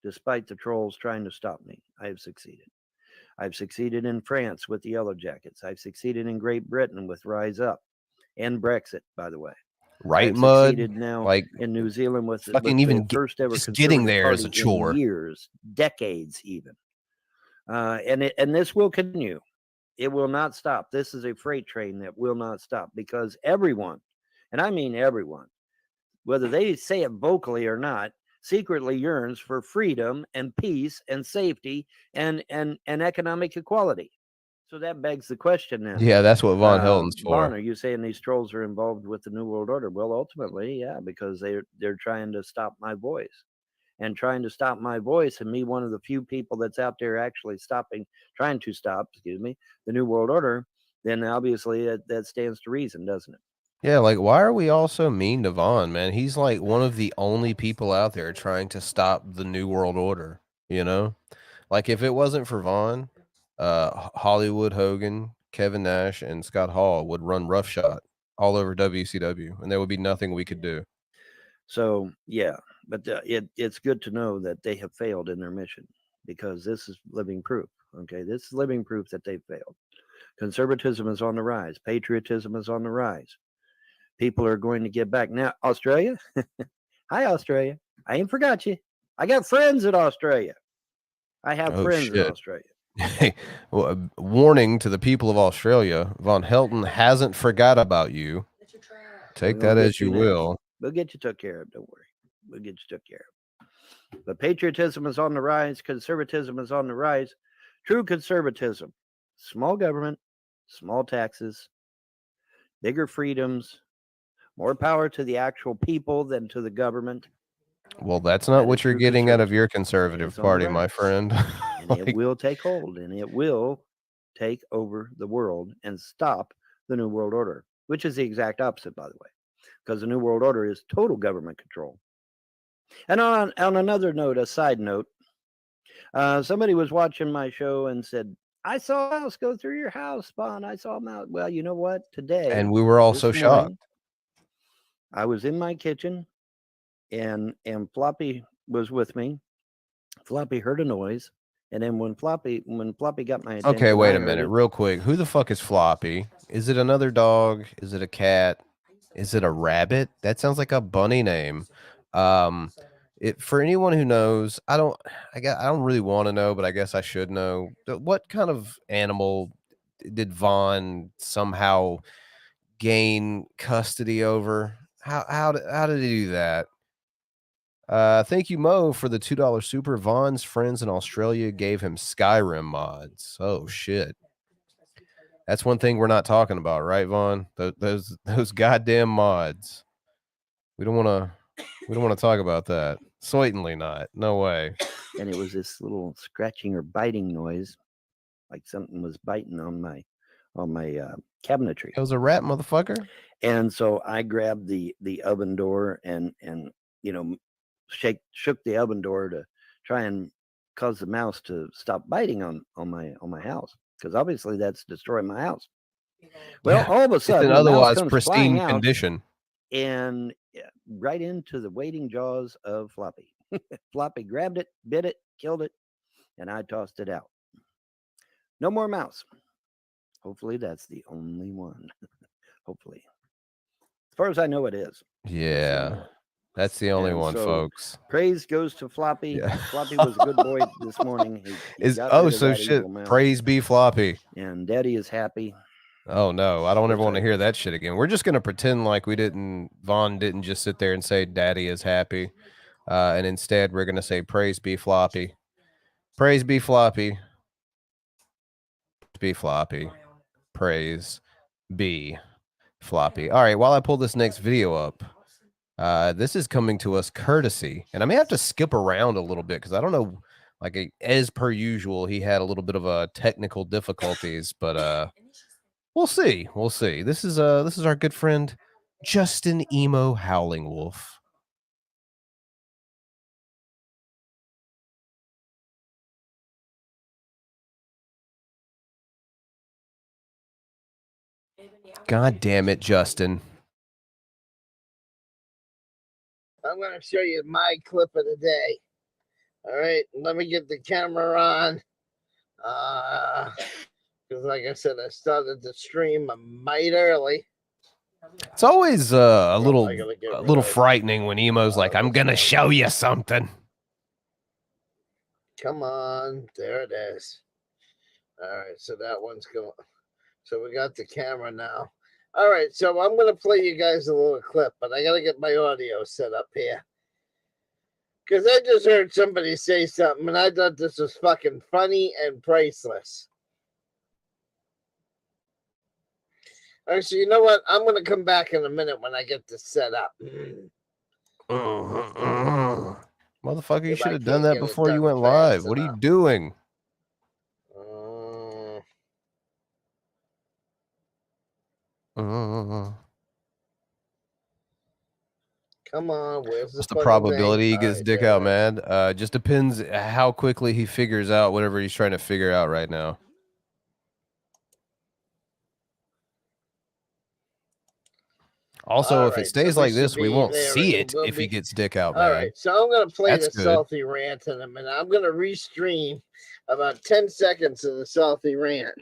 despite the trolls trying to stop me. I have succeeded. I've succeeded in France with the Yellow Jackets. I've succeeded in Great Britain with Rise Up and Brexit, by by Right, Mud? Now, like in New Zealand with fucking with even the first ever just getting there is a chore. Years, decades, even. And this will continue. It will not stop. This is a freight train that will not stop because everyone, and I mean everyone, whether they say it vocally or not, secretly yearns for freedom and peace and safety and economic equality. So that begs the question then. Yeah, that's what Von Hilton's for. Von, are you saying these trolls are involved with the New World Order? Well, ultimately, yeah, because they're trying to stop my voice. And trying to stop my voice, and me, one of the few people that's out there actually trying to stop, the New World Order, then obviously that stands to reason, doesn't it? Yeah, like, why are we all so mean to Vaughn, man? He's like one of the only people out there trying to stop the New World Order, Like, if it wasn't for Vaughn, Hollywood Hogan, Kevin Nash, and Scott Hall would run roughshod all over WCW, and there would be nothing we could do. So, yeah, but it's good to know that they have failed in their mission, because this is living proof, okay? This is living proof that they've failed. Conservatism is on the rise. Patriotism is on the rise. People are going to get back. Now, Australia? Hi, Australia. I ain't forgot you. I got friends in Australia. I have friends in Australia. Hey, well, warning to the people of Australia, Von Helton hasn't forgot about you. Take that as you will. We'll get you took care of. Don't worry. We'll get you took care of. But patriotism is on the rise. Conservatism is on the rise. True conservatism. Small government, small taxes, bigger freedoms, more power to the actual people than to the government. Well, that's not what you're getting out of your conservative party, my friend. And it will take hold, and it will take over the world and stop the New World Order, which is the exact opposite, by the way, because the New World Order is total government control. And on another note, a side note, somebody was watching my show and said, I saw a mouse go through your house, Spawn. I saw a mouse. Well, you know what? Today. And we were all so shocked. I was in my kitchen, and Floppy was with me. Floppy heard a noise. And then when Floppy got my attention. Okay, wait a minute, real quick. Who the fuck is Floppy? Is it another dog? Is it a cat? Is it a rabbit? That sounds like a bunny name. For anyone who knows, I don't really want to know, but I guess I should know. What kind of animal did Vaughn somehow gain custody over? How did he do that? Thank you, Mo, for the $2 super. Vaughn's friends in Australia gave him Skyrim mods. Oh shit. That's one thing we're not talking about, right, Vaughn? Those goddamn mods. We don't want to talk about that. Certainly not. No way. And it was this little scratching or biting noise, like something was biting on my cabinetry. It was a rat, motherfucker. And so I grabbed the oven door and shook the oven door to try and cause the mouse to stop biting on my house, because obviously that's destroying my house. Well, Yeah, all of a it's sudden, in the mouse otherwise comes pristine flying out condition. and right into the waiting jaws of Floppy. Floppy grabbed it, bit it, killed it, and I tossed it out. No more mouse. Hopefully, that's the only one. Hopefully. As far as I know, it is. Yeah, So, that's the only and one, so folks. praise goes to Floppy. Yeah. Floppy was a good boy this morning. He got rid of so that shit. evil mouse. Praise be Floppy. And Daddy is happy. Oh no, I don't ever Which want to I- hear that shit again. We're just gonna pretend like Vaughn didn't just sit there and say Daddy is happy. And instead we're gonna say praise be Floppy. Praise be Floppy. Be Floppy. Praise be Floppy. All right, while I pull this next video up, this is coming to us courtesy, and I may have to skip around a little bit because I don't know, like as per usual, he had a little bit of technical difficulties, but we'll see. We'll see. This is our good friend Justin Emo Howling Wolf. God damn it, Justin. I'm going to show you my clip of the day. All right, let me get the camera on. Because like I said, I started the stream a mite early. It's always a little of frightening when Emo's like, I'm going to show you something. Come on, there it is. All right, so that one's going. So we got the camera now. All right, so I'm going to play you guys a little clip, but I got to get my audio set up here. Because I just heard somebody say something, and I thought this was fucking funny and priceless. All right, so you know what? I'm going to come back in a minute when I get this set up. Motherfucker, you should have done that before you went live. What are you doing? Come on, where's What's the probability he gets dick out, man? Just depends how quickly he figures out whatever he's trying to figure out right now. Also, if it stays like this, we won't see it if he gets dick out, man. All right, so I'm going to play the salty rant in a minute. I'm going to restream about 10 seconds of the salty rant.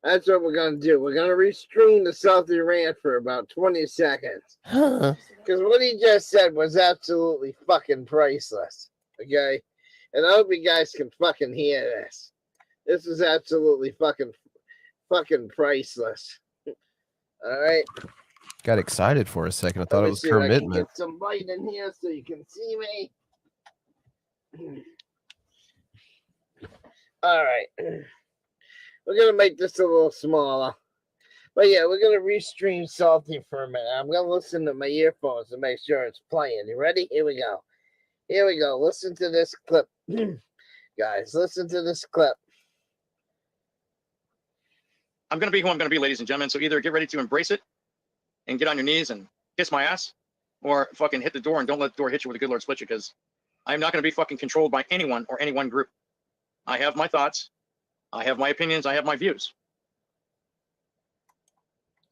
That's what we're going to do. We're going to restream the salty rant for about 20 seconds. Because what he just said was absolutely fucking priceless. Okay? And I hope you guys can fucking hear this. This is absolutely fucking priceless. All right? Got excited for a second. I thought it was commitment. Get some light in here so you can see me. All right. We're going to make this a little smaller. But yeah, we're going to restream Salty for a minute. I'm going to listen to my earphones to make sure it's playing. You ready? Here we go. Here we go. Listen to this clip. Guys, listen to this clip. I'm going to be who I'm going to be, ladies and gentlemen. So either get ready to embrace it and get on your knees and kiss my ass, or fucking hit the door and don't let the door hit you with a good Lord split you, because I'm not going to be fucking controlled by anyone or any one group. I have my thoughts. I have my opinions. I have my views.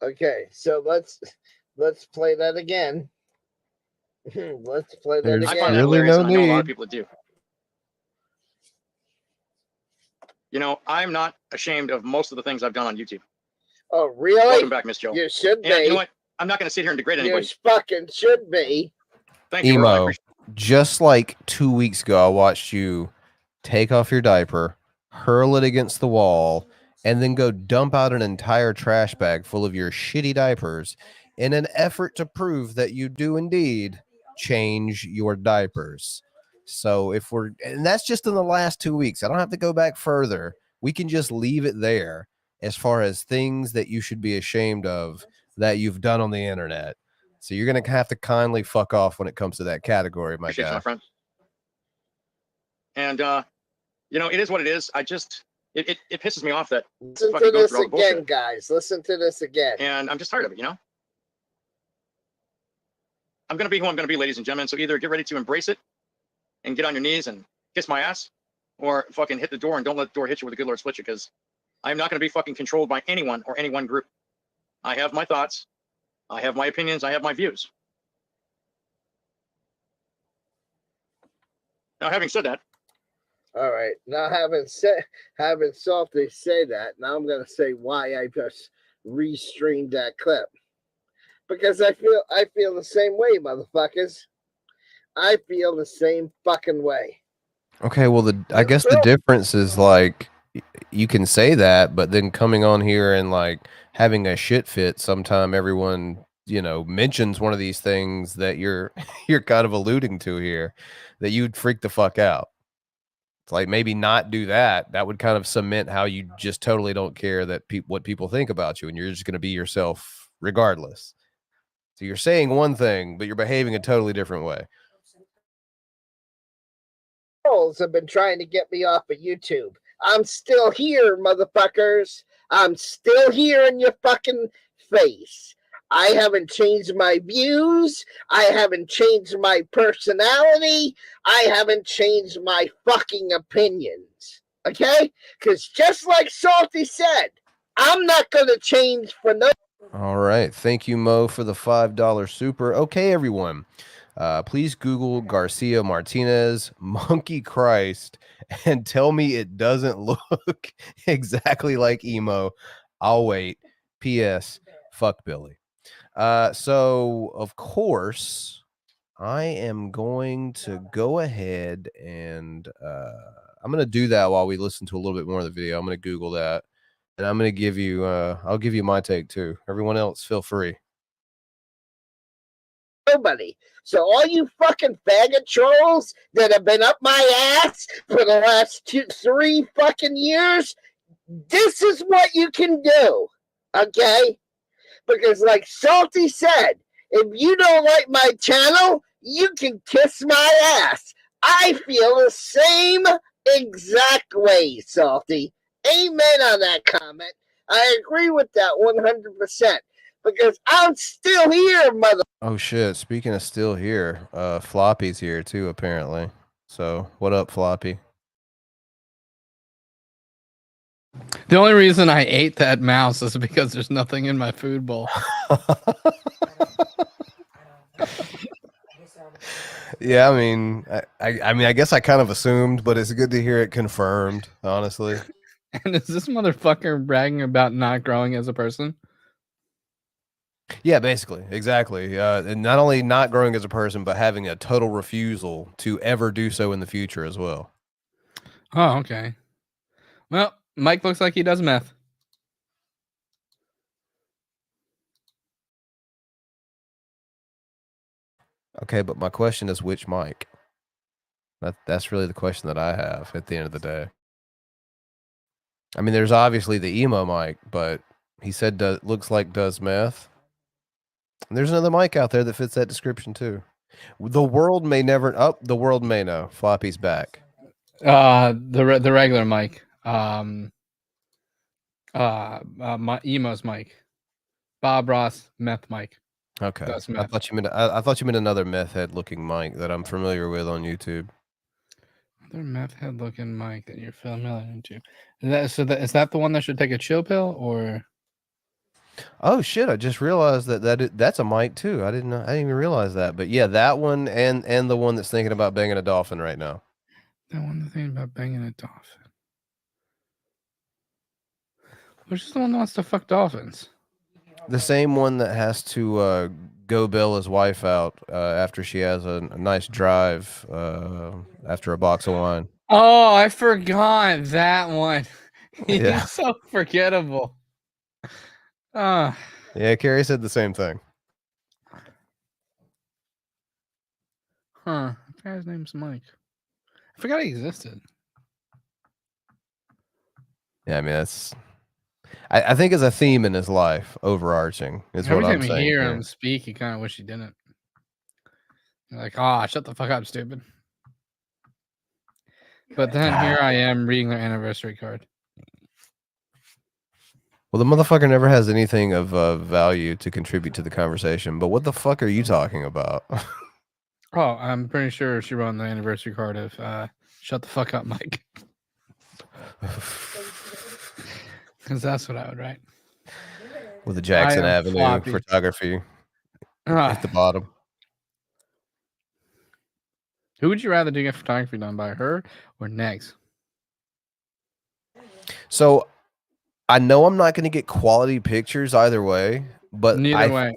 Okay, so let's play that again. Let's play that again. I find that hilarious, and I know a lot of people that do. You know, I'm not ashamed of most of the things I've done on YouTube. Oh, really? Welcome back, Miss Joe. You should be. And you know what? I'm not going to sit here and degrade anybody. You fucking should be. Thank you, Emo, just like 2 weeks ago, I watched you take off your diaper, hurl it against the wall, and then go dump out an entire trash bag full of your shitty diapers in an effort to prove that you do indeed change your diapers. So and that's just in the last 2 weeks. I don't have to go back further. We can just leave it there as far as things that you should be ashamed of that you've done on the internet. So you're going to have to kindly fuck off when it comes to that category, my guy. My friend. And, you know, it is what it is. It pisses me off that. Listen to this again, guys. Listen to this again. And I'm just tired of it, you know? I'm going to be who I'm going to be, ladies and gentlemen. So either get ready to embrace it and get on your knees and kiss my ass, or fucking hit the door and don't let the door hit you with a good Lord split you, because I'm not going to be fucking controlled by anyone or any one group. I have my thoughts. I have my opinions. I have my views. Now, having said that, all right. Now, having Salty say that, now I'm gonna say why I just restreamed that clip, because I feel the same way, motherfuckers. I feel the same fucking way. Okay, well, I guess the difference is like you can say that, but then coming on here and like having a shit fit sometime everyone, you know, mentions one of these things that you're kind of alluding to here, that you'd freak the fuck out. It's like maybe not do that. That would kind of cement how you just totally don't care that what people think about you, and you're just going to be yourself regardless. So you're saying one thing, but you're behaving a totally different way. Trolls have been trying to get me off of YouTube. I'm still here, motherfuckers. I'm still here in your fucking face. I haven't changed my views. I haven't changed my personality. I haven't changed my fucking opinions. Okay? Because just like Salty said, I'm not going to change for no. All right. Thank you, Mo, for the $5 super. Okay, everyone. Please Google Garcia Martinez, Monkey Christ, and tell me it doesn't look exactly like Emo. I'll wait. P.S. Fuck Billy. So, of course, I am going to go ahead and I'm going to do that while we listen to a little bit more of the video. I'm going to Google that, and I'm going to give you I'll give you my take too. Everyone else, feel free. Nobody. So all you fucking faggot trolls that have been up my ass for the last 3 fucking years, this is what you can do. Okay? Because like Salty said, if you don't like my channel, you can kiss my ass. I feel the same exact way, Salty. Amen on that comment. I agree with that 100%. Because I'm still here, mother. Oh shit! Speaking of still here, Floppy's here too apparently. So what up, Floppy? The only reason I ate that mouse is because there's nothing in my food bowl. Yeah, I mean, I guess I kind of assumed, but it's good to hear it confirmed, honestly. And is this motherfucker bragging about not growing as a person? Yeah, basically, exactly. And not only not growing as a person, but having a total refusal to ever do so in the future as well. Oh, okay. Well, Mike looks like he does meth. Okay, but my question is, which Mike? That's really the question that I have at the end of the day. I mean, there's obviously the emo Mike, but he said looks like does meth. And there's another Mike out there that fits that description too. The world may never. Oh, the world may know. Floppy's back. The regular Mike. My emo's Mike. Bob Ross, meth Mike. Okay. Does meth. I thought you meant another meth head looking Mike that I'm familiar with on YouTube. Another meth head looking Mike that you're familiar to. Is that the one that should take a chill pill or? Oh shit! I just realized that's a Mike too. I didn't even realize that. But yeah, that one and the one that's thinking about banging a dolphin right now. That one that's thinking about banging a dolphin. Which is the one that wants to fuck dolphins? The same one that has to go bail his wife out after she has a nice drive after a box of wine. Oh, I forgot that one. Yeah. He's so forgettable. Yeah, Carrie said the same thing. Huh. I forgot his name's Mike. I forgot he existed. Yeah, I mean that's. I think it's a theme in his life, overarching. Is Every what I'm time saying. you hear him speak, you kind of wish he didn't. You're like, oh, shut the fuck up, stupid. But then here I am reading their anniversary card. Well, the motherfucker never has anything of value to contribute to the conversation. But what the fuck are you talking about? Oh, I'm pretty sure she wrote on the anniversary card of "Shut the fuck up, Mike," because that's what I would write. With the Jackson I am Avenue floppy. photography at the bottom. Who would you rather do get photography done by, her or Negs? So I know I'm not going to get quality pictures either way, but Neither way.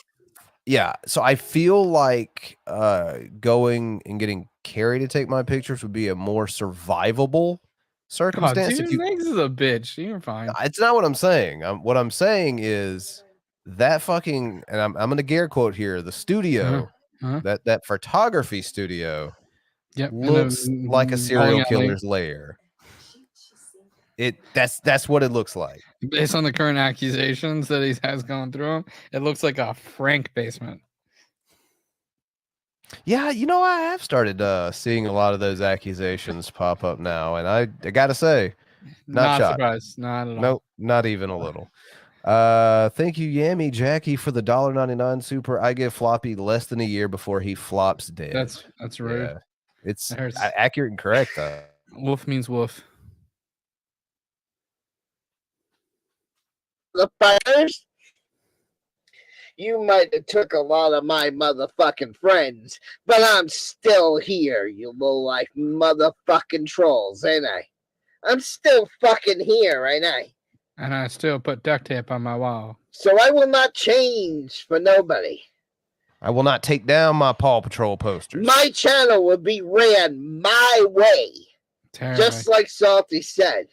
Yeah, so I feel like going and getting Carrie to take my pictures would be a more survivable circumstance. Oh, dude, Negs is a bitch. You're fine. It's not what I'm saying. What I'm saying is that fucking, and I'm going to air quote here, the studio, that photography studio, looks like a serial killer's lair. That's what it looks like. Based on the current accusations that he has gone through him, it looks like a Frank basement. Yeah, I have started seeing a lot of those accusations pop up now, and I gotta say, not shocked. Surprised, not at all. Nope, not even a little. Thank you, Yammy Jackie, for the $1.99 super. I give Floppy less than a year before he flops dead. That's rude. Yeah, it's accurate and correct though. Wolf means wolf. The fires. You might have took a lot of my motherfucking friends, but I'm still here, you low-life motherfucking trolls, ain't I? I'm still fucking here, ain't I? And I still put duct tape on my wall. So I will not change for nobody. I will not take down my Paw Patrol posters. My channel will be ran my way. Just like Salty said.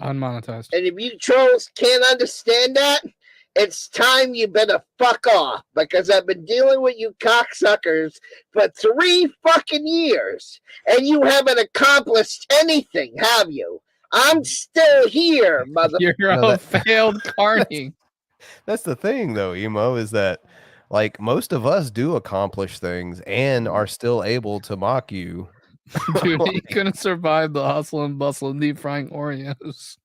Unmonetized. And if you trolls can't understand that, it's time you better fuck off, because I've been dealing with you cocksuckers for 3 fucking years, and you haven't accomplished anything, have you? I'm still here, motherfucker. You're a failed carny. That's the thing, though, Emo, is that like most of us do accomplish things and are still able to mock you. Dude, he couldn't survive the hustle and bustle of deep frying Oreos.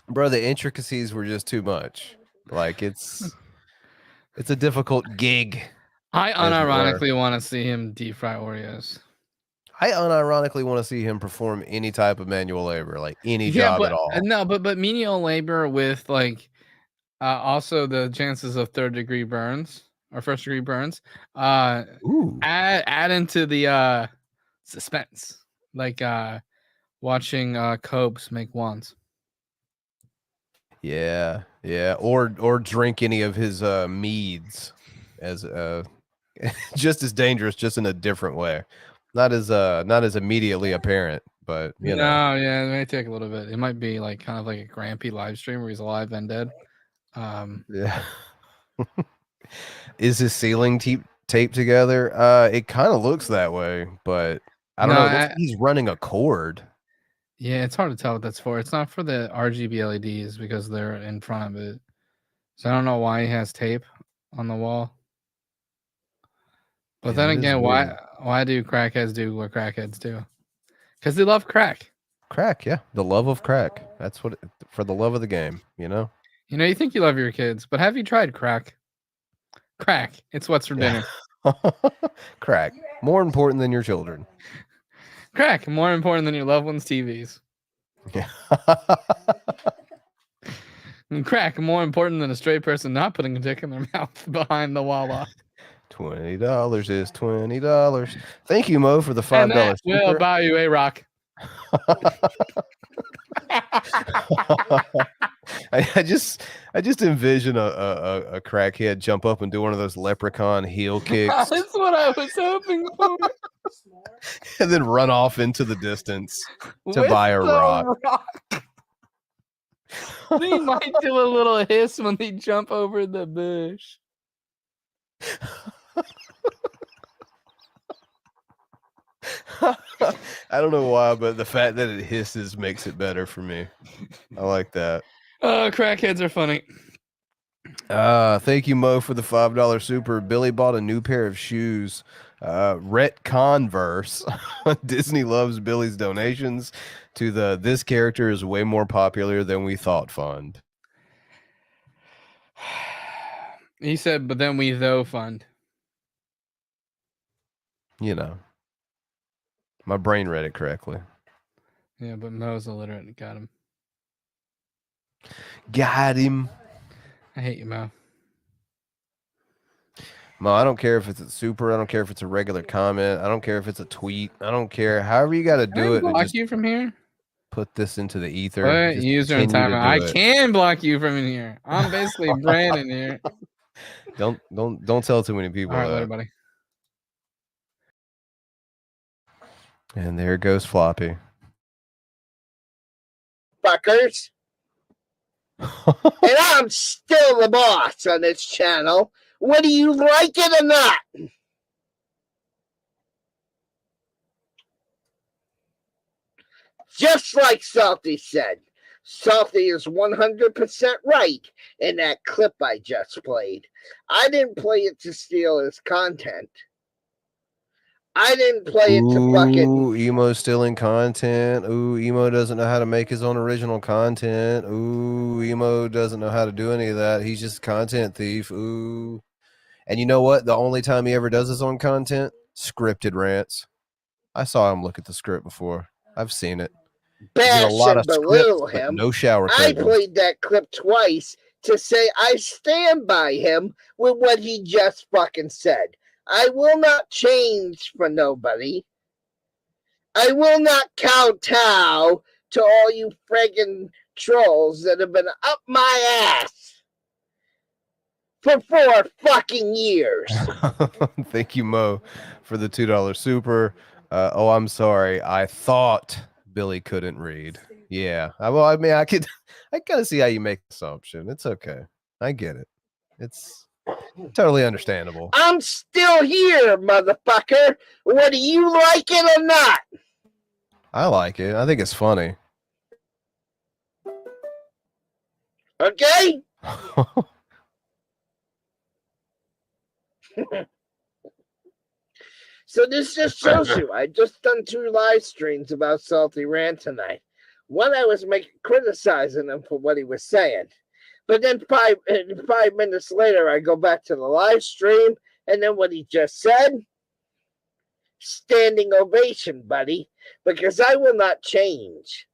Bro, the intricacies were just too much. Like it's a difficult gig. I unironically want to see him deep fry Oreos. I unironically want to see him perform any type of manual labor, like any job at all. No, but menial labor with like also the chances of 3rd-degree burns or 1st-degree burns. Add into the suspense, like watching Copes make wands. Yeah, or drink any of his meads as just as dangerous, just in a different way. Not as immediately apparent, but you know. Yeah, it may take a little bit. It might be like kind of like a Grampy live stream where he's alive and dead. Yeah. Is his ceiling taped together? It kind of looks that way, but I don't know. It looks like he's running a cord. Yeah, it's hard to tell what that's for. It's not for the RGB LEDs because they're in front of it. So I don't know why he has tape on the wall. But then again, why do crackheads do what crackheads do? Because they love crack. Crack, yeah. The love of crack. That's what for the love of the game, you know? You know, you think you love your kids, but have you tried crack? Crack. It's what's for dinner. Crack. More important than your children. Crack. More important than your loved ones' TVs. Yeah. And crack. More important than a straight person not putting a dick in their mouth behind the Wawa. $20 is $20. Thank you, Mo, for the $5. And that will buy you a rock. I just envision a crackhead jump up and do one of those leprechaun heel kicks. That's what I was hoping for. And then run off into the distance to buy a rock. They might do a little hiss when they jump over the bush. I don't know why, but the fact that it hisses makes it better for me. I like that. Crackheads are funny. Thank you, Mo, for the $5 super. Billy bought a new pair of shoes. Rhett Converse. Disney loves Billy's donations to the "this character is way more popular than we thought" fund. He said, but then we though fund. You know, my brain read it correctly. Yeah, but Mo's illiterate. Got him. Got him. I hate you, Mo. Mo, I don't care if it's a super. I don't care if it's a regular comment. I don't care if it's a tweet. I don't care. However you got to do it. Block you from here. Put this into the ether. What? User and time. I can block you from in here. I'm basically Brandon here. Don't tell too many people. All right, later, buddy. And there goes Floppy. Fuckers. And I'm still the boss on this channel, whether you like it or not. Just like Salty said, Salty is 100% right in that clip I just played. I didn't play it to steal his content. I didn't play it to fucking... Ooh, Emo's stealing content. Ooh, Emo doesn't know how to make his own original content. Ooh, Emo doesn't know how to do any of that. He's just a content thief. Ooh. And you know what? The only time he ever does his own content? Scripted rants. I saw him look at the script before. I've seen it. Bash a lot and of belittle script, him. no shower I curtains. played that clip twice to say I stand by him with what he just fucking said. I will not change for nobody. I will not kowtow to all you friggin' trolls that have been up my ass for 4 fucking years. Thank you, Mo, for the $2 super. Oh, I'm sorry. I thought Billy couldn't read. Yeah. Well, I mean, I kind of see how you make the assumption. It's okay. I get it. It's totally understandable. I'm still here, motherfucker, whether you like it or not. I like it. I think it's funny. Okay? So this just shows you, I just done 2 live streams about Salty Rant tonight. One I was criticizing him for what he was saying. But then 5 minutes later, I go back to the live stream, and then what he just said, standing ovation, buddy, because I will not change.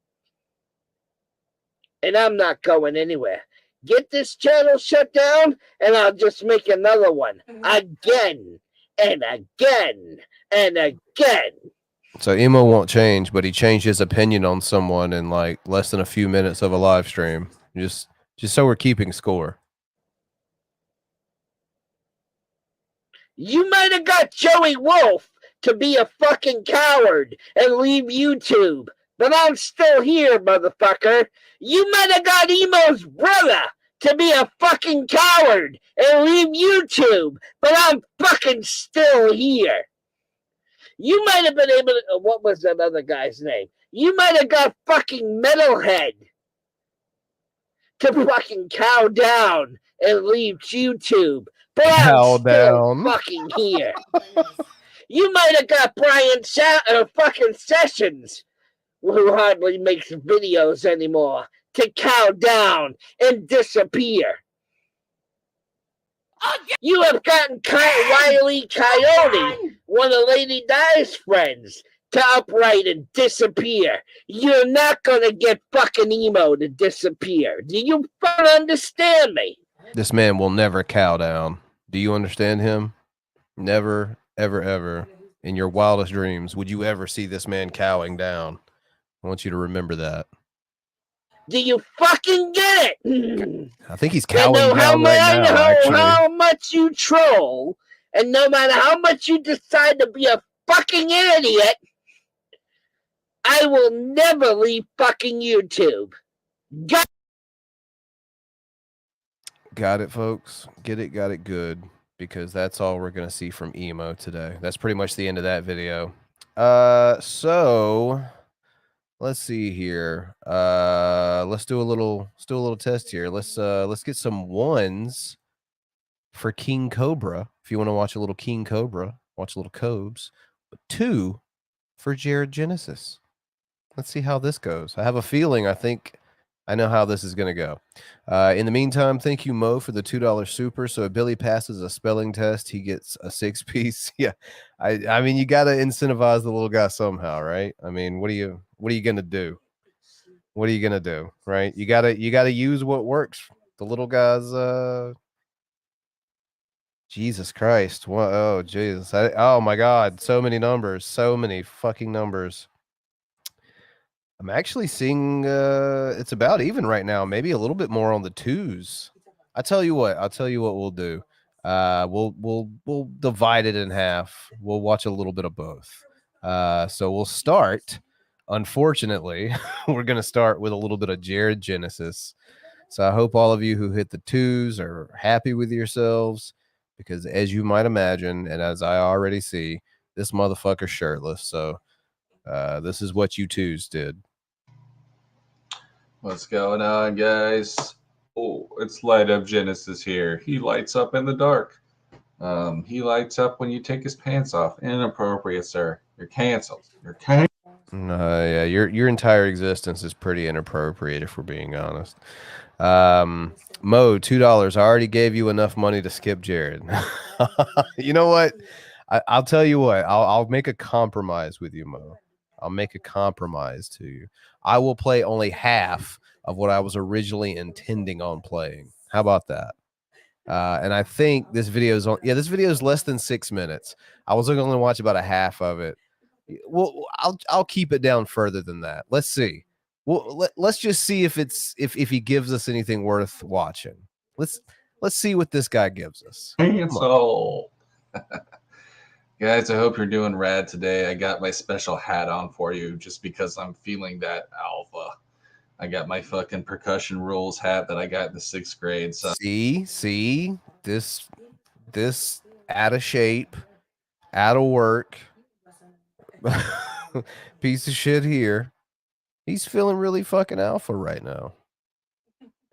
And I'm not going anywhere. Get this channel shut down, and I'll just make another one again and again and again. So Emo won't change, but he changed his opinion on someone in like less than a few minutes of a live stream. Just so we're keeping score. You might have got Joey Wolf to be a fucking coward and leave YouTube, but I'm still here, motherfucker. You might have got Emo's brother to be a fucking coward and leave YouTube, but I'm fucking still here. You might have been able to... What was that other guy's name? You might have got fucking Metalhead to fucking cow down and leave YouTube, but I'm still fucking here. You might have got Brian fucking Sessions, who hardly makes videos anymore, to cow down and disappear. You have gotten Wiley Coyote, one of Lady Di's friends, to upright and disappear. You're not gonna get fucking Emo to disappear. Do you fucking understand me? This man will never cow down. Do you understand him? Never, ever, ever in your wildest dreams would you ever see this man cowing down. I want you to remember that. Do you fucking get it? I think he's cowing down right now, actually. How much you troll, and no matter how much you decide to be a fucking idiot, I will never leave fucking YouTube. Got it, folks. Get it, got it good. Because that's all we're going to see from Emo today. That's pretty much the end of that video. So let's see here. Let's do a little test here. Let's get some 1s for King Cobra. If you want to watch a little King Cobra, watch a little Cobes. But 2 for Jared Genesis. Let's see how this goes. I have a feeling I think I know how this is going to go. In the meantime, thank you, Mo, for the $2 super. So if Billy passes a spelling test, he gets a 6-piece. Yeah, I mean, you got to incentivize the little guy somehow, right? I mean, what are you going to do? What are you going to do, right? You got to use what works. The little guy's Jesus Christ. What? Oh, Jesus. Oh my God. So many numbers. So many fucking numbers. I'm actually seeing it's about even right now, maybe a little bit more on the 2s. I'll tell you what we'll do. We'll divide it in half. We'll watch a little bit of both. So we'll start. Unfortunately, we're gonna start with a little bit of Jared Genesis. So I hope all of you who hit the 2s are happy with yourselves, because as you might imagine, and as I already see, this motherfucker's shirtless. So this is what you 2s did. What's going on, guys? Oh, it's Light Up Genesis here. He lights up in the dark. He lights up when you take his pants off. Inappropriate, sir. You're canceled. You're canceled. Yeah, your entire existence is pretty inappropriate, if we're being honest. Mo, $2. I already gave you enough money to skip Jared. You know what? I'll tell you what. I'll make a compromise with you, Mo. I'll make a compromise to you. I will play only half of what I was originally intending on playing. How about that? And I think this video is this video is less than 6 minutes. I was going to watch about a half of it. Well, I'll keep it down further than that. Let's see. Well, let's just see if he gives us anything worth watching. Let's see what this guy gives us. Cancel. Guys, I hope you're doing rad today. I got my special hat on for you just because I'm feeling that alpha. I got my fucking percussion rules hat that I got in the 6th grade. So see this out of shape, out of work, piece of shit here. He's feeling really fucking alpha right now.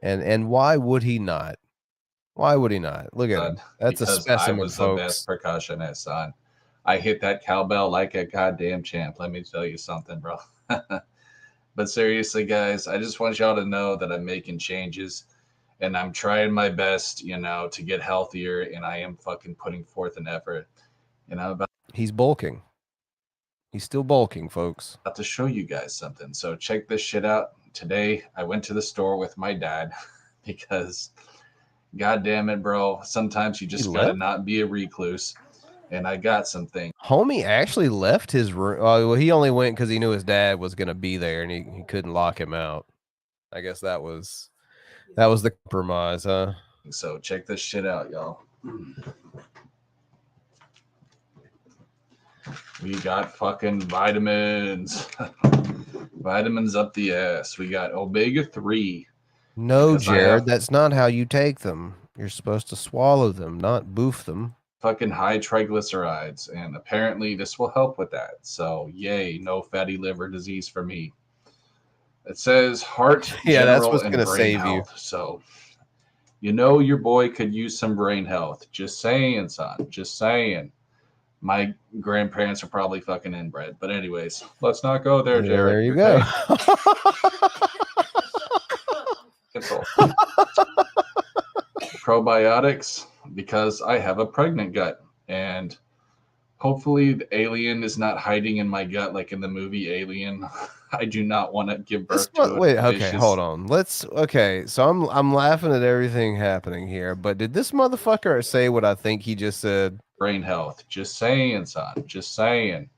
And why would he not? Why would he not? Look at him. That's a specimen, I was folks. the best percussionist, son. I hit that cowbell like a goddamn champ. Let me tell you something, bro. But seriously, guys, I just want y'all to know that I'm making changes and I'm trying my best, to get healthier, and I am fucking putting forth an effort. He's bulking. He's still bulking, folks. About to show you guys something. So check this shit out. Today, I went to the store with my dad because, god damn it, bro, sometimes you just gotta not be a recluse. And I got some things. Homie actually left his room. Well, he only went because he knew his dad was going to be there and he couldn't lock him out. I guess that was the compromise, huh? So check this shit out, y'all. We got fucking vitamins. Vitamins up the ass. We got omega-3. No, Jared, that's not how you take them. You're supposed to swallow them, not boof them. Fucking high triglycerides, and apparently this will help with that. So yay, no fatty liver disease for me. It says heart, that's what's and gonna brain save health. you. So your boy could use some brain health. Just saying, son. Just saying. My grandparents are probably fucking inbred. But anyways, let's not go there, Jared. There you go. Probiotics, because I have a pregnant gut, and hopefully the alien is not hiding in my gut like in the movie Alien. I do not want to give birth to Wait, okay, hold on. So I'm laughing at everything happening here, but did this motherfucker say what I think he just said? Brain health. Just saying, son. Just saying.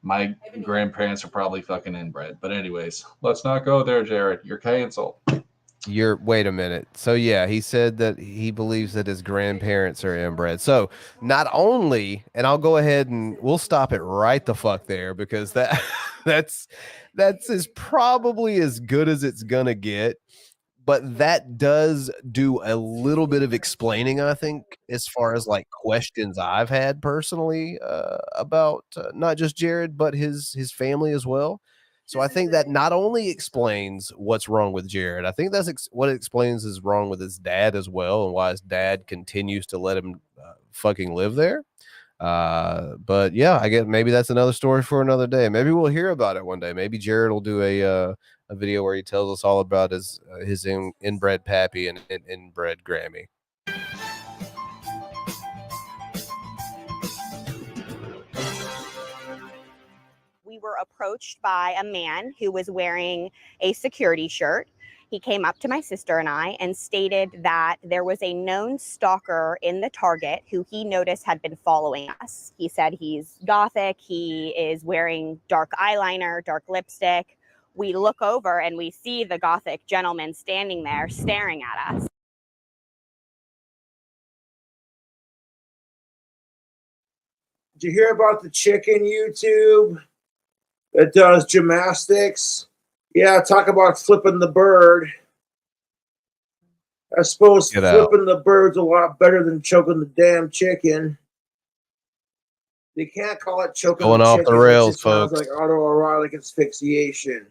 My grandparents are probably fucking inbred. But anyways, let's not go there, Jared. You're canceled. Wait a minute. So yeah, he said that he believes that his grandparents are inbred. So not only, and I'll go ahead and we'll stop it right the fuck there, because that's as probably as good as it's gonna get. But that does do a little bit of explaining, I think, as far as like questions I've had personally about not just Jared, but his family as well. So I think that not only explains what's wrong with Jared, I think that's what it explains is wrong with his dad as well, and why his dad continues to let him fucking live there. But yeah, I guess maybe that's another story for another day. Maybe we'll hear about it one day. Maybe Jared will do a video where he tells us all about his inbred pappy and inbred Grammy. We were approached by a man who was wearing a security shirt. He came up to my sister and I and stated that there was a known stalker in the Target who he noticed had been following us. He said he's gothic, he is wearing dark eyeliner, dark lipstick. We look over and we see the gothic gentleman standing there staring at us. Did you hear about the chicken YouTube that does gymnastics? Yeah, talk about flipping the bird. I suppose Get flipping the bird's a lot better than choking the damn chicken. They can't call it choking Going the off chicken. the rails, it just sounds folks. like autoerotic asphyxiation.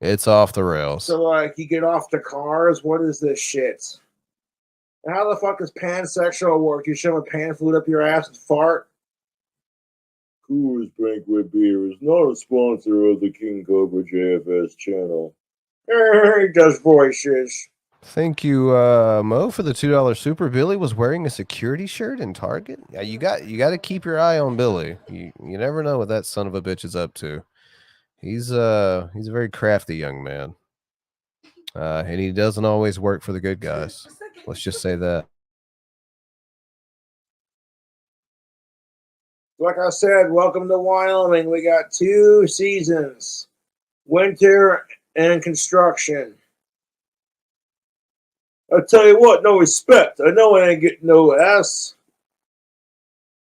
It's off the rails. So, like, you get off the cars. What is this shit? And how the fuck does pansexual work? You shove a pan food up your ass and fart? Coors Banquet Beer is not a sponsor of the King Cobra JFS channel. He does voices. Thank you, Mo, for the $2 super. Billy was wearing a security shirt in Target. Yeah, you got to keep your eye on Billy. You never know what that son of a bitch is up to. He's a very crafty young man, and he doesn't always work for the good guys. Let's just say that. Like I said, welcome to Wyoming. We got 2 seasons, winter and construction. I tell you what, no respect. I know I ain't getting no ass.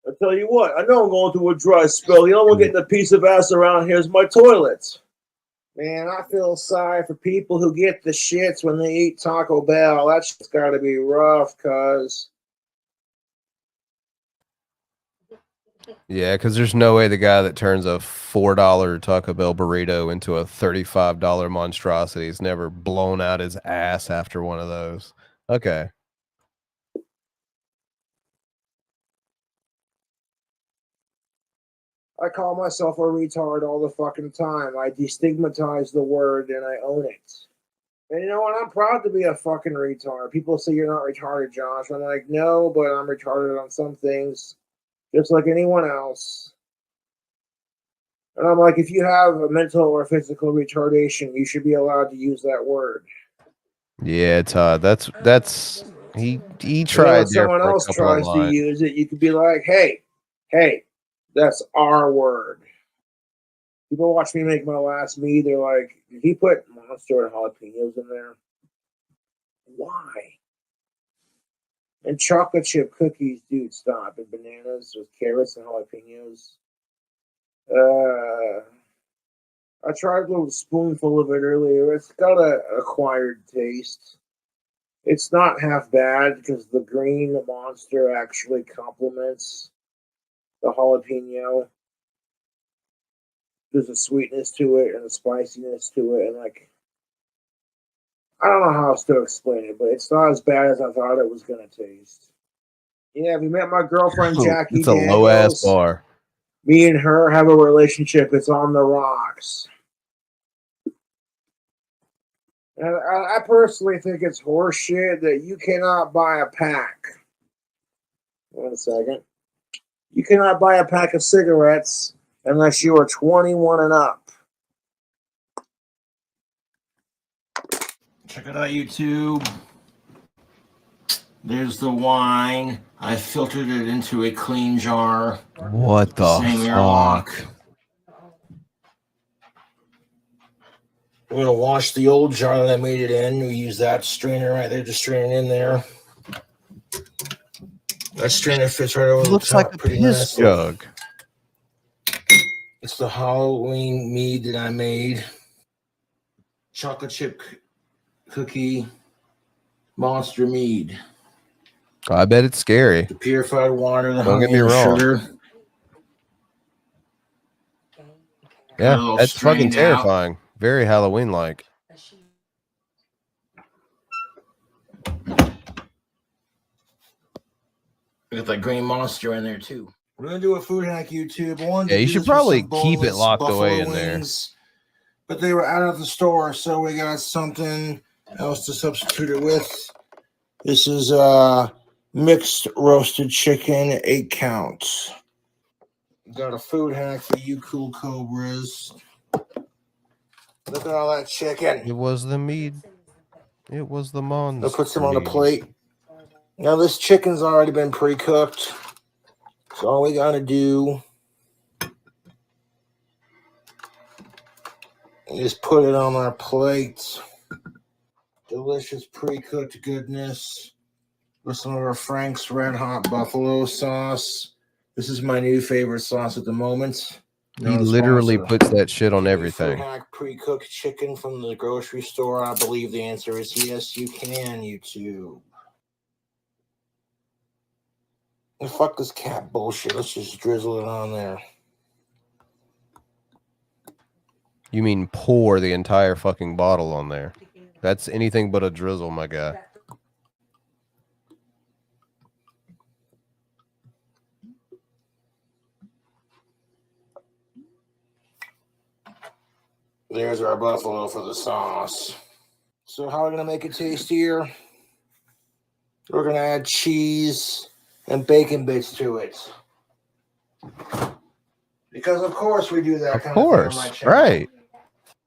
I tell you what, I know I'm going through a dry spell. The only one getting a piece of ass around here is my toilet. Man, I feel sorry for people who get the shits when they eat Taco Bell. That shit's got to be rough, cuz. Yeah, because there's no way the guy that turns a $4 Taco Bell burrito into a $35 monstrosity has never blown out his ass after one of those. Okay. I call myself a retard all the fucking time. I destigmatize the word and I own it. And you know what? I'm proud to be a fucking retard. People say you're not retarded, Josh. I'm like, no, but I'm retarded on some things, just like anyone else. And I'm like, if you have a mental or physical retardation, you should be allowed to use that word. Yeah, Todd. That's he tried You know, there if someone for a else couple of tries to lines. use it, you could be like, hey, that's our word. People watch me make my last mead. They're like, did he put monster and jalapenos in there? Why? And chocolate chip cookies, dude, stop. And bananas with carrots and jalapenos. I tried a little spoonful of it earlier. It's got an acquired taste. It's not half bad because the green monster actually complements the jalapeno. There's a sweetness to it and a spiciness to it, and like, I don't know how else to explain it, but it's not as bad as I thought it was gonna taste. Yeah, have you met my girlfriend Jackie It's a low ass Daniels? bar. Me and her have a relationship. It's on the rocks. And I personally think it's horseshit that you cannot buy a pack. Wait a second. You cannot buy a pack of cigarettes unless you are 21 and up. Check it out, YouTube. There's the wine. I filtered it into a clean jar. What the Same airlock. fuck? We're gonna wash the old jar that I made it in. We use that strainer right there to strain it in there. That strainer fits right over It the looks top like a pretty piss nicely. jug. It's the Halloween mead that I made. Chocolate chip cookie monster mead. I bet it's scary. The purified water, the Don't honey get me and the wrong. sugar. Yeah, that's fucking strained out. terrifying. Very Halloween like. We got that green monster in there too. We're gonna do a food hack YouTube. I wanted Yeah, to you do should this with probably some keep it boneless locked buffalo away in there. wings, but they were out of the store, so we got something else to substitute it with. This is mixed roasted chicken, 8 counts. Got a food hack for you cool cobras. Look at all that chicken. It was the meat. It was the monster. I'll put some on a plate. Now this chicken's already been pre-cooked. So all we gotta do is put it on our plate. Delicious pre-cooked goodness with some of our Frank's Red Hot Buffalo sauce. This is my new favorite sauce at the moment. He literally puts that shit on everything. Food hack pre-cooked chicken from the grocery store. I believe the answer is yes, you can, YouTube. And fuck this cat bullshit. Let's just drizzle it on there. You mean pour the entire fucking bottle on there? That's anything but a drizzle, my guy. There's our buffalo for the sauce. So how are we going to make it tastier? We're going to add cheese and bacon bits to it. Because of course we do that kind of thing on my channel. Right.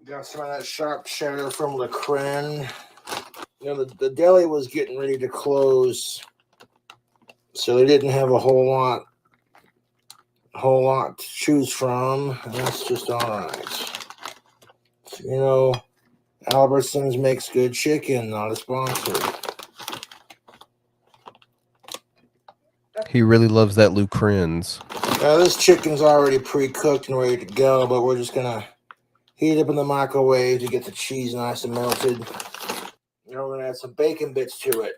Got some of that sharp cheddar from Le Crenne. You know, the deli was getting ready to close, so they didn't have a whole lot to choose from, and that's just all right. So, you know, Albertsons makes good chicken, not a sponsor. He really loves that Le Crenne's. Now this chicken's already pre-cooked and ready to go, but we're just gonna heat it up in the microwave to get the cheese nice and melted. Now we're gonna add some bacon bits to it.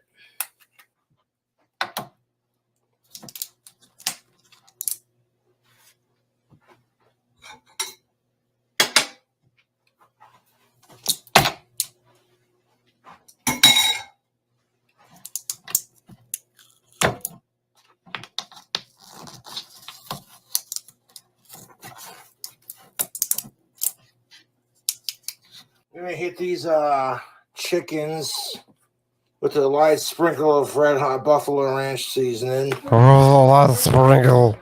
We're gonna hit these chickens with a light sprinkle of Red Hot Buffalo Ranch seasoning. Oh, a lot of sprinkle.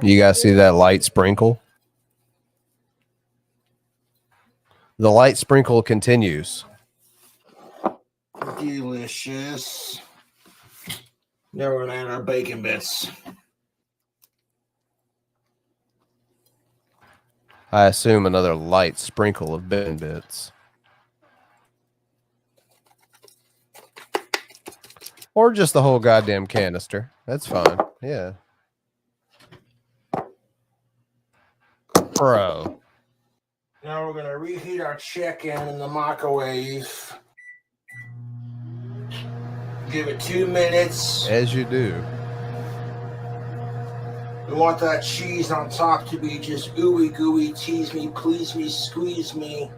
You guys see that light sprinkle? The light sprinkle continues. Delicious. Now we're gonna add our bacon bits. I assume another light sprinkle of bacon bits. Or just the whole goddamn canister. That's fine. Yeah. Bro. Now we're gonna reheat our chicken in the microwave. Give it 2 minutes. As you do. We want that cheese on top to be just ooey gooey, tease me, please me, squeeze me.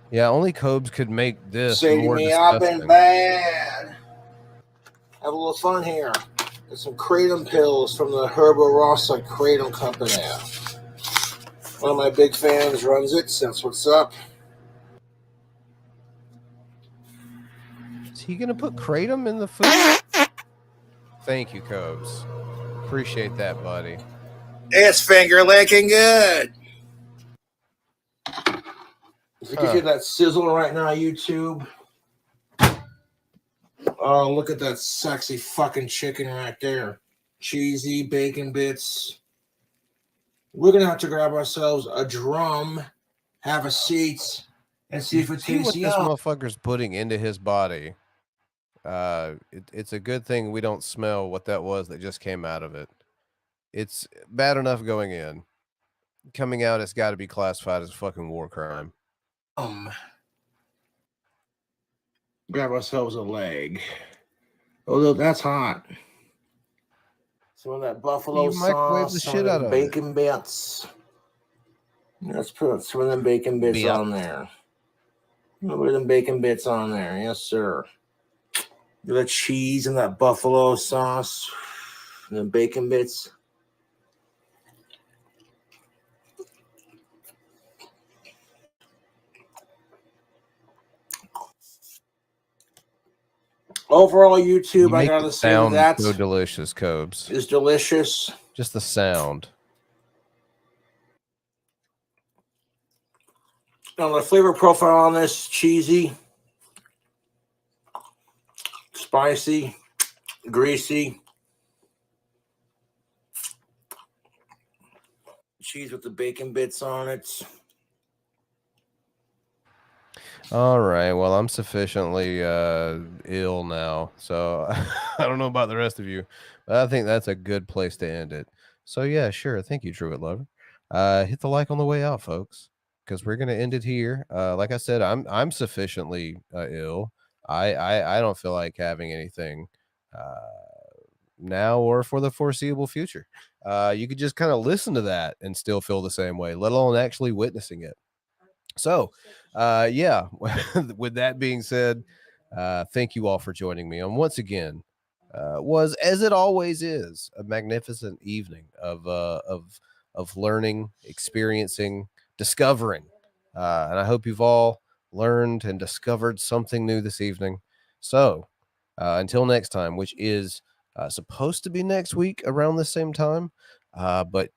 Yeah, only Cobes could make this Say to more me, I've disgusting. been bad. Have a little fun here. Get some kratom pills from the Herbo Rossa Kratom Company. One of my big fans runs it. That's what's up. Is he gonna put kratom in the food? Thank you, Cobes. Appreciate that, buddy. It's finger licking good. If you can hear that sizzle right now, YouTube. Oh, look at that sexy fucking chicken right there. Cheesy bacon bits. We're going to have to grab ourselves a drum, have a seat, and see if it See what tastes this up. motherfucker's putting into his body. It's a good thing we don't smell what that was that just came out of it. It's bad enough going in. Coming out, it's got to be classified as a fucking war crime. Grab ourselves a leg. Oh, look, that's hot. Some of that buffalo You microwave sauce, the some shit of out them of it. bacon bits. Let's put some of them bacon bits Yeah. on there. Put them bacon bits on there. Yes, sir. The cheese and that buffalo sauce and the bacon bits. Overall, YouTube, You I make gotta it say that sound that's so delicious, Cobes. is delicious. Just the sound. Now the flavor profile on this: cheesy, spicy, greasy. Cheese with the bacon bits on it. All right. Well, I'm sufficiently ill now, so I don't know about the rest of you, but I think that's a good place to end it. So yeah, sure. Thank you, Druid Lover. Hit the like on the way out, folks, because we're gonna end it here. Like I said, I'm sufficiently ill. I don't feel like having anything now or for the foreseeable future. You could just kind of listen to that and still feel the same way, let alone actually witnessing it. So, yeah, with that being said, thank you all for joining me. And once again, was, as it always is, a magnificent evening of learning, experiencing, discovering. And I hope you've all learned and discovered something new this evening. So, until next time, which is supposed to be next week around the same time, but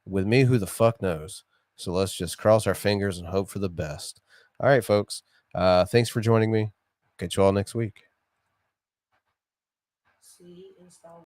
with me, who the fuck knows? So let's just cross our fingers and hope for the best. All right, folks. Thanks for joining me. Catch you all next week.